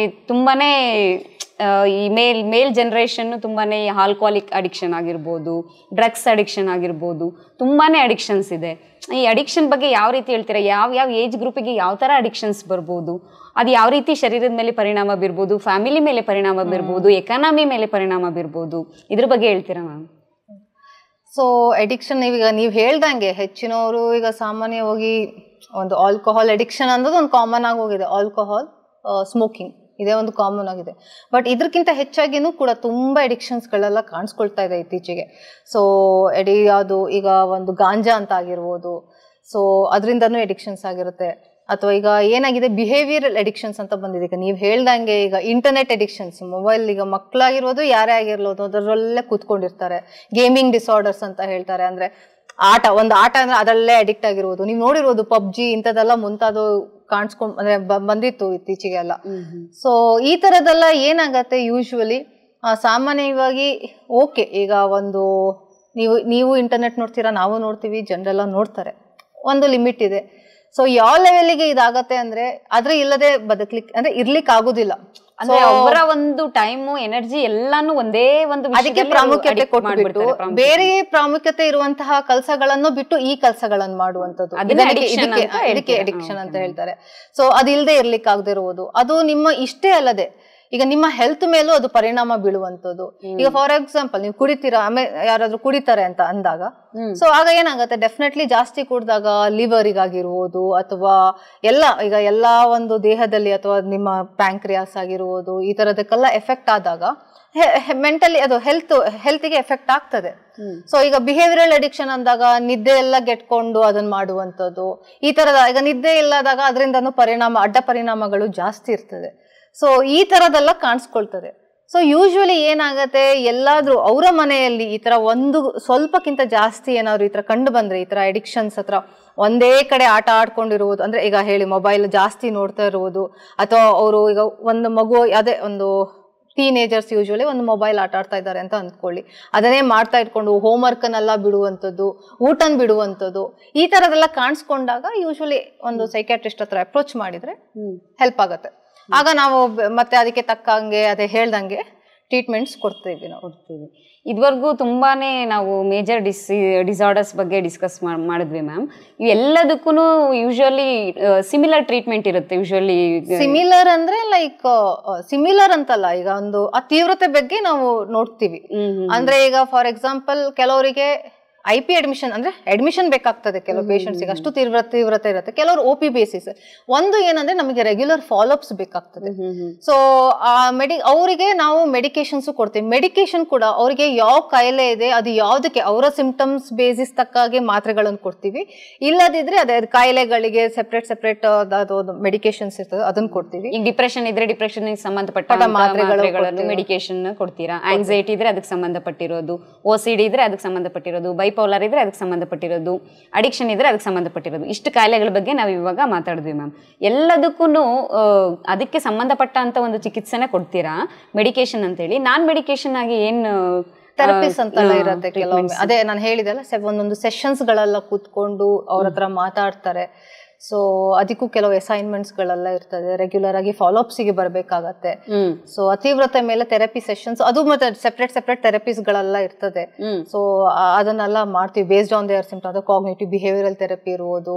ತುಂಬಾನೇ ಈ ಮೇಲ್ ಜನರೇಷನ್ ತುಂಬಾನೇ ಆಲ್ಕೋಹಾಲಿಕ್ ಅಡಿಕ್ಷನ್ ಆಗಿರ್ಬೋದು, ಡ್ರಗ್ಸ್ ಅಡಿಕ್ಷನ್ ಆಗಿರ್ಬೋದು, ತುಂಬಾನೇ ಅಡಿಕ್ಷನ್ಸ್ ಇದೆ. ಈ ಅಡಿಕ್ಷನ್ ಬಗ್ಗೆ ಯಾವ ರೀತಿ ಹೇಳ್ತೀರಾ? ಯಾವ ಏಜ್ ಗ್ರೂಪಿಗೆ ಯಾವ ತರ ಅಡಿಕ್ಷನ್ಸ್ ಬರ್ಬೋದು, ಅದು ಯಾವ ರೀತಿ ಶರೀರದ ಮೇಲೆ ಪರಿಣಾಮ ಬೀರ್ಬೋದು, ಫ್ಯಾಮಿಲಿ ಮೇಲೆ ಪರಿಣಾಮ ಬೀರ್ಬೋದು, ಎಕಾನಮಿ ಮೇಲೆ ಪರಿಣಾಮ ಬೀರ್ಬೋದು, ಇದ್ರ ಬಗ್ಗೆ ಹೇಳ್ತೀರಾ ಮ್ಯಾಮ್? ಸೊ ಅಡಿಕ್ಷನ್ ಈಗ ನೀವು ಹೇಳ್ದಂಗೆ ಹೆಚ್ಚಿನವರು ಈಗ ಸಾಮಾನ್ಯವಾಗಿ ಒಂದು ಆಲ್ಕೋಹಾಲ್ ಅಡಿಕ್ಷನ್ ಅನ್ನೋದು ಒಂದು ಕಾಮನ್ ಆಗಿ ಹೋಗಿದೆ. ಆಲ್ಕೋಹಾಲ್, ಸ್ಮೋಕಿಂಗ್ ಇದೇ ಒಂದು ಕಾಮನ್ ಆಗಿದೆ. ಬಟ್ ಇದಕ್ಕಿಂತ ಹೆಚ್ಚಾಗಿನೂ ಕೂಡ ತುಂಬಾ ಅಡಿಕ್ಷನ್ಸ್ಗಳೆಲ್ಲ ಕಾಣಿಸ್ಕೊಳ್ತಾ ಇದೆ ಇತ್ತೀಚೆಗೆ. ಸೊ ಅದು ಈಗ ಒಂದು ಗಾಂಜಾ ಅಂತ ಆಗಿರ್ಬೋದು, ಸೊ ಅದರಿಂದನೂ ಅಡಿಕ್ಷನ್ಸ್ ಆಗಿರುತ್ತೆ. ಅಥವಾ ಈಗ ಏನಾಗಿದೆ, ಬಿಹೇವಿಯರಲ್ ಅಡಿಕ್ಷನ್ಸ್ ಅಂತ ಬಂದಿದೆ. ಈಗ ನೀವು ಹೇಳ್ದಂಗೆ ಈಗ ಇಂಟರ್ನೆಟ್ ಅಡಿಕ್ಷನ್ಸ್, ಮೊಬೈಲ್, ಈಗ ಮಕ್ಕಳಾಗಿರ್ಬೋದು ಯಾರೇ ಆಗಿರ್ಬೋದು ಅದರಲ್ಲೇ ಕೂತ್ಕೊಂಡಿರ್ತಾರೆ. ಗೇಮಿಂಗ್ ಡಿಸಾರ್ಡರ್ಸ್ ಅಂತ ಹೇಳ್ತಾರೆ, ಅಂದ್ರೆ ಒಂದು ಆಟ ಅಂದ್ರೆ ಅದರಲ್ಲೇ ಅಡಿಕ್ಟ್ ಆಗಿರ್ಬೋದು. ನೀವು ನೋಡಿರ್ಬೋದು ಪಬ್ಜಿ ಇಂಥದ್ದೆಲ್ಲ ಮುಂತಾದ ಅಂದ್ರೆ ಬಂದಿತ್ತು ಇತ್ತೀಚೆಗೆ ಎಲ್ಲ. ಸೊ ಈ ತರದೆಲ್ಲ ಏನಾಗತ್ತೆ, ಯೂಶುವಲಿ ಸಾಮಾನ್ಯವಾಗಿ ಓಕೆ, ಈಗ ಒಂದು ನೀವು ಇಂಟರ್ನೆಟ್ ನೋಡ್ತೀರಾ, ನಾವು ನೋಡ್ತೀವಿ, ಜನರೆಲ್ಲ ನೋಡ್ತಾರೆ, ಒಂದು ಲಿಮಿಟ್ ಇದೆ. ಸೊ ಯಾವ ಲೆವೆಲ್ಗೆ ಇದಾಗತ್ತೆ ಅಂದ್ರೆ ಅದ್ರ ಇಲ್ಲದೆ ಬದುಕ್ಲಿಕ್ಕೆ ಅಂದ್ರೆ ಇರ್ಲಿಕ್ಕೆ ಆಗುದಿಲ್ಲ. ಅಂದ್ರೆ ಅವರ ಒಂದು ಟೈಮು, ಎನರ್ಜಿ ಎಲ್ಲಾನು ಒಂದೇ ಒಂದು ಅದಕ್ಕೆ ಪ್ರಾಮುಖ್ಯತೆ ಕೊಟ್ಬಿಟ್ಟು ಬೇರೆ ಪ್ರಾಮುಖ್ಯತೆ ಇರುವಂತಹ ಕೆಲಸಗಳನ್ನು ಬಿಟ್ಟು ಈ ಕೆಲಸಗಳನ್ನು ಮಾಡುವಂತದ್ದು, ಇದಕ್ಕೆ ಅಡಿಕ್ಷನ್ ಅಂತ ಹೇಳ್ತಾರೆ. ಸೊ ಅದಿಲ್ಲದೆ ಇರ್ಲಿಕ್ಕೆ ಆಗದೆ ಇರುವುದು, ಅದು ನಿಮ್ಮ ಇಷ್ಟೇ ಅಲ್ಲದೆ ಈಗ ನಿಮ್ಮ ಹೆಲ್ತ್ ಮೇಲೂ ಅದು ಪರಿಣಾಮ ಬೀಳುವಂತದ್ದು. ಈಗ ಫಾರ್ ಎಕ್ಸಾಂಪಲ್ ನೀವು ಕುಡಿತೀರಾ, ಆಮೇಲೆ ಯಾರಾದ್ರೂ ಕುಡಿತಾರೆ ಅಂತ ಅಂದಾಗ, ಸೊ ಆಗ ಏನಾಗುತ್ತೆ, ಡೆಫಿನೆಟ್ಲಿ ಜಾಸ್ತಿ ಕುಡಿದಾಗ ಲಿವರಿಗಾಗಿರ್ಬೋದು, ಅಥವಾ ಈಗ ಎಲ್ಲಾ ಒಂದು ದೇಹದಲ್ಲಿ, ಅಥವಾ ನಿಮ್ಮ ಪ್ಯಾಂಕ್ರಿಯಾಸ್ ಆಗಿರ್ಬೋದು, ಈ ತರದಕ್ಕೆಲ್ಲ ಎಫೆಕ್ಟ್ ಆದಾಗ ಮೆಂಟಲಿ ಅದು ಹೆಲ್ತ್ಗೆ ಎಫೆಕ್ಟ್ ಆಗ್ತದೆ. ಸೊ ಈಗ ಬಿಹೇವಿಯರಲ್ ಅಡಿಕ್ಷನ್ ಅಂದಾಗ ನಿದ್ದೆ ಎಲ್ಲ ಗೆಟ್ಕೊಂಡು ಅದನ್ನ ಮಾಡುವಂಥದ್ದು, ಈ ತರದ ಈಗ ನಿದ್ದೆ ಇಲ್ಲದಾಗ ಅದರಿಂದನೂ ಅಡ್ಡ ಪರಿಣಾಮಗಳು ಜಾಸ್ತಿ ಇರ್ತದೆ. ಸೊ ಈ ತರದೆಲ್ಲ ಕಾಣಿಸ್ಕೊಳ್ತದೆ. ಸೊ ಯೂಶುವಲಿ ಏನಾಗತ್ತೆ, ಎಲ್ಲಾದ್ರೂ ಅವರ ಮನೆಯಲ್ಲಿ ಈ ತರ ಒಂದು ಸ್ವಲ್ಪಕ್ಕಿಂತ ಜಾಸ್ತಿ ಏನಾದ್ರು ಈ ತರ ಕಂಡು ಬಂದ್ರೆ, ಈ ತರ ಅಡಿಕ್ಷನ್ಸ್ ಹತ್ರ ಒಂದೇ ಕಡೆ ಆಟ ಆಡ್ಕೊಂಡಿರುವುದು, ಅಂದ್ರೆ ಈಗ ಹೇಳಿ ಮೊಬೈಲ್ ಜಾಸ್ತಿ ನೋಡ್ತಾ ಇರುವುದು, ಅಥವಾ ಅವರು ಈಗ ಒಂದು ಮಗು ಅದೇ ಒಂದು ಟೀನೇಜರ್ಸ್ ಯೂಶುವಲಿ ಒಂದು ಮೊಬೈಲ್ ಆಟ ಆಡ್ತಾ ಇದ್ದಾರೆ ಅಂತ ಅಂದ್ಕೊಳ್ಳಿ, ಅದನ್ನೇ ಮಾಡ್ತಾ ಇಟ್ಕೊಂಡು ಹೋಮ್ವರ್ಕ್ನೆಲ್ಲ ಬಿಡುವಂಥದ್ದು, ಊಟನ್ ಬಿಡುವಂಥದ್ದು, ಈ ಥರದೆಲ್ಲ ಕಾಣಿಸ್ಕೊಂಡಾಗ ಯೂಶುವಲಿ ಒಂದು ಸೈಕ್ಯಾಟ್ರಿಸ್ಟ್ ಹತ್ರ ಅಪ್ರೋಚ್ ಮಾಡಿದರೆ ಹೆಲ್ಪ್ ಆಗುತ್ತೆ. ಆಗ ನಾವು ಮತ್ತೆ ಅದಕ್ಕೆ ತಕ್ಕಂಗೆ ಅದೇ ಹೇಳ್ದಂಗೆ ಟ್ರೀಟ್ಮೆಂಟ್ಸ್ ಕೊಡ್ತೀವಿ ನಾವು. ಇದುವರೆಗೂ ತುಂಬಾನೇ ನಾವು ಮೇಜರ್ ಡಿಸಾರ್ಡರ್ಸ್ ಬಗ್ಗೆ ಡಿಸ್ಕಸ್ ಮಾಡಿದ್ವಿ ಮ್ಯಾಮ್. ಇವೆಲ್ಲದಕ್ಕೂ ಯೂಶುವಲಿ ಸಿಮಿಲರ್ ಟ್ರೀಟ್ಮೆಂಟ್ ಇರುತ್ತೆ. ಯೂಶುವಲಿ ಸಿಮಿಲರ್ ಅಂದ್ರೆ ಲೈಕ್ ಸಿಮಿಲರ್ ಅಂತಲ್ಲ, ಈಗ ಒಂದು ಆ ತೀವ್ರತೆ ಬಗ್ಗೆ ನಾವು ನೋಡ್ತೀವಿ. ಅಂದ್ರೆ ಈಗ ಫಾರ್ ಎಕ್ಸಾಂಪಲ್ ಕೆಲವರಿಗೆ IP ಅಡ್ಮಿಷನ್ ಅಂದ್ರೆ ಅಡ್ಮಿಷನ್ ಬೇಕಾಗ್ತದೆ ಕೆಲವು ಪೇಷಂಟ್ಸ್ಗೆ, ಅಷ್ಟು ತೀವ್ರತೆ ಇರುತ್ತೆ. ಕೆಲವರು OP ಬೇಸಿಸ್. ಒಂದು ಏನಂದ್ರೆ ನಮಗೆ ರೆಗ್ಯುಲರ್ ಫಾಲೋಅಪ್ಸ್ ಬೇಕಾಗ್ತದೆ. ಸೊ ಅವರಿಗೆ ನಾವು ಮೆಡಿಕೇಶನ್ಸ್ ಕೊಡ್ತೀವಿ. ಮೆಡಿಕೇಶನ್ ಕೂಡ ಅವರಿಗೆ ಯಾವ ಕಾಯಿಲೆ ಇದೆ, ಅದು ಯಾವ್ದಕ್ಕೆ ಅವರ ಸಿಂಪ್ಟಮ್ಸ್ ಬೇಸಿಸ್ ತಕ್ಕಾಗೆ ಮಾತ್ರೆಗಳನ್ನು ಕೊಡ್ತೀವಿ. ಇಲ್ಲದಿದ್ರೆ ಅದೇ ಕಾಯಿಲೆಗಳಿಗೆ ಸೆಪರೇಟ್ ಮೆಡಿಕೇಶನ್ಸ್ ಇರ್ತದೆ, ಅದನ್ನ ಕೊಡ್ತೀವಿ. ಈಗ ಡಿಪ್ರೆಷನ್ ಇದ್ರೆ ಡಿಪ್ರೆಷನ್ ಸಂಬಂಧಪಟ್ಟ ಮಾತ್ರೆಗಳನ್ನು ಮೆಡಿಕೇಶನ್ ಕೊಡ್ತೀರಾ. ಆಂಗ್ಸೈಟಿ ಇದ್ರೆ ಅದಕ್ಕೆ ಸಂಬಂಧಪಟ್ಟಿರೋದು, OCD ಇದ್ರೆ ಅದಕ್ಕೆ ಸಂಬಂಧಪಟ್ಟಿರೋದು, ಬೈಪೋಲಾರ್ ಇದ್ರೆ ಅದಕ್ಕೆ ಸಂಬಂಧಪಟ್ಟಿರೋದು, ಅಡಿಕ್ಷನ್ ಇದ್ರೆ ಅದಕ್ಕೆ ಸಂಬಂಧಪಟ್ಟಿರೋದು, ಇಷ್ಟು ಕಾಯಿಲೆಗಳ ಬಗ್ಗೆ ನಾವು ಇವಾಗ ಮಾತಾಡಿದ್ವಿ ಮ್ಯಾಮ್. ಎಲ್ಲದಕ್ಕೂ ಅದಕ್ಕೆ ಸಂಬಂಧಪಟ್ಟ ಅಂತ ಒಂದು ಚಿಕಿತ್ಸೆನ ಕೊಡ್ತೀರಾ ಮೆಡಿಕೇಶನ್ ಅಂತೇಳಿ. ನಾನ್ ಮೆಡಿಕೇಶನ್ ಆಗಿ ಏನು ಥೆರಪಿಸ್ ಅಂತೆಲ್ಲ ಇರುತ್ತೆ ಕೆಲವೊಮ್ಮೆ. ಅದೇ ನಾನು ಹೇಳಿದೆಲ್ಲ, ಒಂದೊಂದು ಸೆಷನ್ಸ್ ಗಳೆಲ್ಲ ಕೂತ್ಕೊಂಡು ಅವ್ರ ಹತ್ರ ಮಾತಾಡ್ತಾರೆ. ಸೊ ಅದಕ್ಕೂ ಕೆಲವು ಅಸೈನ್ಮೆಂಟ್ಸ್ ಗಳೆಲ್ಲ ಇರ್ತದೆ, ರೆಗ್ಯುಲರ್ ಆಗಿ ಫಾಲೋಅಪ್ಸ್ಗೆ ಬರಬೇಕಾಗತ್ತೆ. ಸೊ ಅತೀವ್ರತೆ ಮೇಲೆ ಥೆರಪಿ ಸೆಷನ್ಸ್, ಅದು ಮತ್ತೆ ಸೆಪರೇಟ್ ಥೆರಪೀಸ್ ಗಳೆಲ್ಲ ಇರ್ತದೆ. ಸೊ ಅದನ್ನೆಲ್ಲ ಮಾಡ್ತೀವಿ ಬೇಸ್ಡ್ ಆನ್ ದೇರ್ ಸಿಂಪ್ಟಮ್. ಅದು ಕಾಗ್ನಿಟಿವ್ ಬಿಹೇವಿಯರಲ್ ಥೆರಪಿ ಇರುವುದು,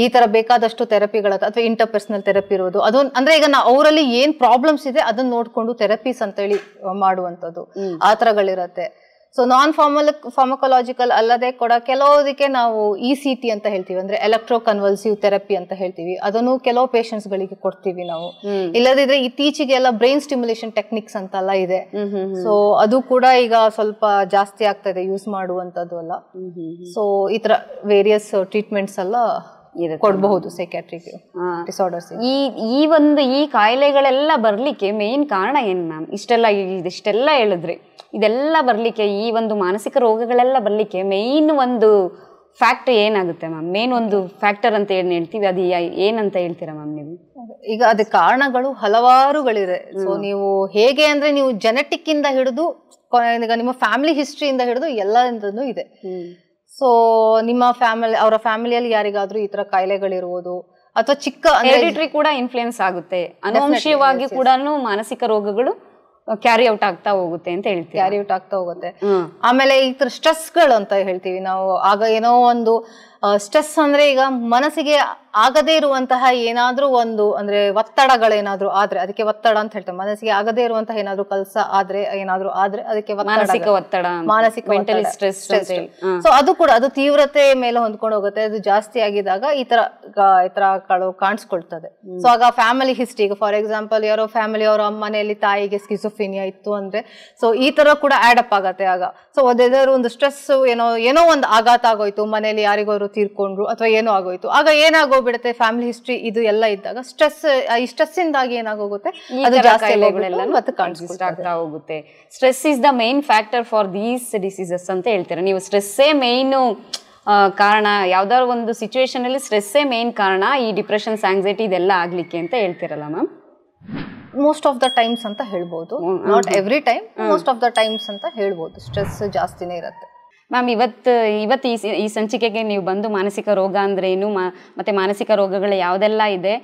ಈ ತರ ಬೇಕಾದಷ್ಟು ಥೆರಪಿಗಳ ಅಥವಾ ಇಂಟರ್ಪರ್ಸನಲ್ ಥೆರಪಿ ಇರುವುದು. ಅದು ಅಂದ್ರೆ ಈಗ ಅವರಲ್ಲಿ ಏನ್ ಪ್ರಾಬ್ಲಮ್ಸ್ ಇದೆ ಅದನ್ನ ನೋಡ್ಕೊಂಡು ಥೆರಪೀಸ್ ಅಂತೇಳಿ ಮಾಡುವಂಥದ್ದು, ಆ ಥರಗಳಿರತ್ತೆ. ಸೊ ನಾನ್ ಫಾರ್ಮಕೊಲಾಜಿಕಲ್ ಅಲ್ಲದೆ ಕೂಡ ಕೆಲವೊಂದಕ್ಕೆ ನಾವು ECT ಅಂತ ಹೇಳ್ತೀವಿ, ಅಂದ್ರೆ ಎಲೆಕ್ಟ್ರೋ ಕನ್ವಲ್ಸಿವ್ ಥೆರಪಿ ಅಂತ ಹೇಳ್ತೀವಿ. ಅದನ್ನು ಕೆಲವು ಪೇಷಂಟ್ಸ್ ಗಳಿಗೆ ಕೊಡ್ತೀವಿ ನಾವು. ಇಲ್ಲದಿದ್ರೆ ಇತ್ತೀಚೆಗೆ ಎಲ್ಲ ಬ್ರೈನ್ ಸ್ಟಿಮ್ಯುಲೇಷನ್ ಟೆಕ್ನಿಕ್ಸ್ ಅಂತೆಲ್ಲ ಇದೆ. ಸೊ ಅದು ಕೂಡ ಈಗ ಸ್ವಲ್ಪ ಜಾಸ್ತಿ ಆಗ್ತದೆ ಯೂಸ್ ಮಾಡುವಂತದ್ದು ಎಲ್ಲ. ಸೊ ಈ ತರ ವೇರಿಯಸ್ ಟ್ರೀಟ್ಮೆಂಟ್ಸ್ ಎಲ್ಲ ಕೊಡಬಹುದು ಸೈಕ್ಯಾಟ್ರಿಕ್ ಡಿಸಾರ್ಡರ್ಸ್. ಈ ಕಾಯಿಲೆಗಳೆಲ್ಲ ಬರ್ಲಿಕ್ಕೆ ಮೇನ್ ಕಾರಣ ಏನ್ ಮ್ಯಾಮ್? ಇಷ್ಟೆಲ್ಲ ಹೇಳಿದ್ರಿ, ಇದೆಲ್ಲ ಬರ್ಲಿಕ್ಕೆ, ಈ ಒಂದು ಮಾನಸಿಕ ರೋಗಗಳೆಲ್ಲ ಬರ್ಲಿಕ್ಕೆ ಮೇನ್ ಒಂದು ಫ್ಯಾಕ್ಟರ್ ಏನಾಗುತ್ತೆ ಮ್ಯಾಮ್? ಮೇನ್ ಒಂದು ಫ್ಯಾಕ್ಟರ್ ಅಂತ ಏನ್ ಹೇಳ್ತೀವಿ, ಅದು ಏನಂತ ಹೇಳ್ತೀರಾ ಮ್ಯಾಮ್ ನೀವು? ಈಗ ಅದ ಕಾರಣಗಳು ಹಲವಾರುಗಳಿದೆ. ಸೊ ನೀವು ಹೇಗೆ ಅಂದ್ರೆ ನೀವು ಜೆನೆಟಿಕ್ ಇಂದ ಹಿಡಿದು ಈಗ ನಿಮ್ಮ ಫ್ಯಾಮಿಲಿ ಹಿಸ್ಟ್ರಿಯಿಂದ ಹಿಡಿದು ಎಲ್ಲದಿಂದನೂ ಇದೆ. ಸೊ ನಿಮ್ಮ ಅವರ ಫ್ಯಾಮಿಲಿಯಲ್ಲಿ ಯಾರಿಗಾದ್ರೂ ಈ ತರ ಕಾಯಿಲೆಗಳಿರುವುದು ಅಥವಾ ಚಿಕ್ಕ ಹೆರಿಡಿಟರಿ ಕೂಡ ಇನ್ಫ್ಲುಯೆನ್ಸ್ ಆಗುತ್ತೆ, ಅನುವಂಶೀಯವಾಗಿ ಕೂಡ ಮಾನಸಿಕ ರೋಗಗಳು ಕ್ಯಾರಿ ಔಟ್ ಆಗ್ತಾ ಹೋಗುತ್ತೆ ಅಂತ ಹೇಳ್ತೀವಿ. ಕ್ಯಾರಿ ಔಟ್ ಆಗ್ತಾ ಹೋಗುತ್ತೆ. ಆಮೇಲೆ ಈ ತರ ಸ್ಟ್ರೆಸ್ಗಳು ಅಂತ ಹೇಳ್ತೀವಿ ನಾವು. ಆಗ ಏನೋ ಒಂದು ಸ್ಟ್ರೆಸ್ ಅಂದ್ರೆ ಈಗ ಮನಸ್ಸಿಗೆ ಆಗದೇ ಇರುವಂತಹ ಏನಾದ್ರೂ ಒಂದು ಅಂದ್ರೆ ಒತ್ತಡಗಳೇನಾದ್ರೂ ಆದ್ರೆ ಅದಕ್ಕೆ ಒತ್ತಡ ಅಂತ ಹೇಳ್ತೇವೆ. ಮನಸ್ಸಿಗೆ ಆಗದೇ ಇರುವಂತಹ ಏನಾದ್ರೂ ಕೆಲಸ ಏನಾದ್ರೂ ಆದ್ರೆ ಅದಕ್ಕೆ ಮಾನಸಿಕ ಒತ್ತಡ, ಮಾನಸಿಕ ಸ್ಟ್ರೆಸ್. ಸೊ ಅದು ಕೂಡ ಅದು ತೀವ್ರತೆ ಮೇಲೆ ಹೊಂದ್ಕೊಂಡು ಹೋಗುತ್ತೆ. ಅದು ಜಾಸ್ತಿ ಆಗಿದಾಗ ಈ ತರಗಳು ಕಾಣಿಸ್ಕೊಳ್ತದೆ. ಸೊ ಆಗ ಫ್ಯಾಮಿಲಿ ಹಿಸ್ಟ್ರಿ, ಈಗ ಫಾರ್ ಎಕ್ಸಾಂಪಲ್ ಯಾರೋ ಫ್ಯಾಮಿಲಿ ಅವರ ಮನೆಯಲ್ಲಿ ತಾಯಿಗೆ ಸ್ಕಿಜೋಫ್ರಿನಿಯಾ ಇತ್ತು ಅಂದ್ರೆ ಸೊ ಈ ತರ ಕೂಡ ಆಡ್ ಅಪ್ ಆಗತ್ತೆ ಆಗ. ಸೊ ಅದೇನಾದ್ರು ಒಂದು ಸ್ಟ್ರೆಸ್ ಏನೋ ಒಂದು ಆಘಾತ ಆಗೋಯ್ತು, ಮನೆಯಲ್ಲಿ ಯಾರಿಗೋರು ತೀರ್ಕೊಂಡ್ರು ಅಥವಾ ಏನೋ ಆಗೋಯ್ತು, ಆಗ ಏನಾಗೋಗ್ಬಿಡುತ್ತೆ ಫ್ಯಾಮಿಲಿ ಹಿಸ್ಟ್ರಿ ಇದು ಎಲ್ಲ ಇದ್ದಾಗ ಈ ಸ್ಟ್ರೆಸ್ ಇಂದಾಗಿ ಏನಾಗೋಗುತ್ತೆ, ಅದು ಜಾಸ್ತಿ ಮತ್ತೆ ಕಾಣಿಸ್ತಾ ಹೋಗುತ್ತೆ. Stress is the main factor for these diseases ಅಂತ ಹೇಳ್ತೀರಾ ನೀವು. ಸ್ಟ್ರೆಸ್ಸೇ ಮೇಯ್ನು ಕಾರಣ, ಯಾವ್ದಾದ್ರು ಒಂದು ಸಿಚುವೇಶನ್ ಅಲ್ಲಿ ಸ್ಟ್ರೆಸ್ಸೇ ಮೇನ್ ಕಾರಣ ಈ ಡಿಪ್ರೆಷನ್ಸ್, ಆಂಗ್ಸೈಟಿ ಇದೆಲ್ಲ ಆಗ್ಲಿಕ್ಕೆ ಅಂತ ಹೇಳ್ತಿರಲ್ಲ ma'am? Most of the times ಅಂತ ಹೇಳ್ಬೋದು, not every time, most of the times ಅಂತ ಹೇಳ್ಬೋದು. ಸ್ಟ್ರೆಸ್ ಜಾಸ್ತಿನೇ ಇರುತ್ತೆ ಮ್ಯಾಮ್. ಇವತ್ತು ಈ ಸಂಚಿಕೆಗೆ ನೀವು ಬಂದು ಮಾನಸಿಕ ರೋಗ ಅಂದ್ರೇನು, ಮತ್ತೆ ಮಾನಸಿಕ ರೋಗಗಳು ಯಾವುದೆಲ್ಲ ಇದೆ,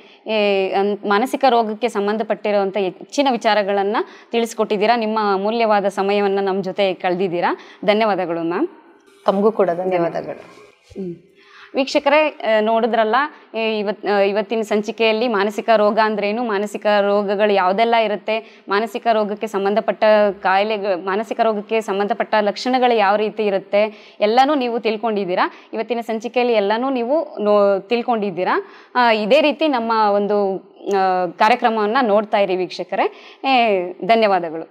ಮಾನಸಿಕ ರೋಗಕ್ಕೆ ಸಂಬಂಧಪಟ್ಟಿರುವಂಥ ಹೆಚ್ಚಿನ ವಿಚಾರಗಳನ್ನು ತಿಳಿಸ್ಕೊಟ್ಟಿದ್ದೀರಾ. ನಿಮ್ಮ ಅಮೂಲ್ಯವಾದ ಸಮಯವನ್ನು ನಮ್ಮ ಜೊತೆ ಕಳೆದಿದ್ದೀರಾ. ಧನ್ಯವಾದಗಳು ಮ್ಯಾಮ್. ತಮಗೂ ಕೂಡ ಧನ್ಯವಾದಗಳು. ವೀಕ್ಷಕರೇ, ನೋಡಿದ್ರಲ್ಲ ಇವತ್ತಿನ ಸಂಚಿಕೆಯಲ್ಲಿ ಮಾನಸಿಕ ರೋಗ ಅಂದ್ರೇನು, ಮಾನಸಿಕ ರೋಗಗಳು ಯಾವುದೆಲ್ಲ ಇರುತ್ತೆ, ಮಾನಸಿಕ ರೋಗಕ್ಕೆ ಸಂಬಂಧಪಟ್ಟ ಮಾನಸಿಕ ರೋಗಕ್ಕೆ ಸಂಬಂಧಪಟ್ಟ ಲಕ್ಷಣಗಳು ಯಾವ ರೀತಿ ಇರುತ್ತೆ ಎಲ್ಲನೂ ನೀವು ತಿಳ್ಕೊಂಡಿದ್ದೀರಾ. ಇವತ್ತಿನ ಸಂಚಿಕೆಯಲ್ಲಿ ಎಲ್ಲನೂ ನೀವು ತಿಳ್ಕೊಂಡಿದ್ದೀರಾ. ಇದೇ ರೀತಿ ನಮ್ಮ ಒಂದು ಕಾರ್ಯಕ್ರಮವನ್ನು ನೋಡ್ತಾ ಇರಿ ವೀಕ್ಷಕರೇ. ಧನ್ಯವಾದಗಳು.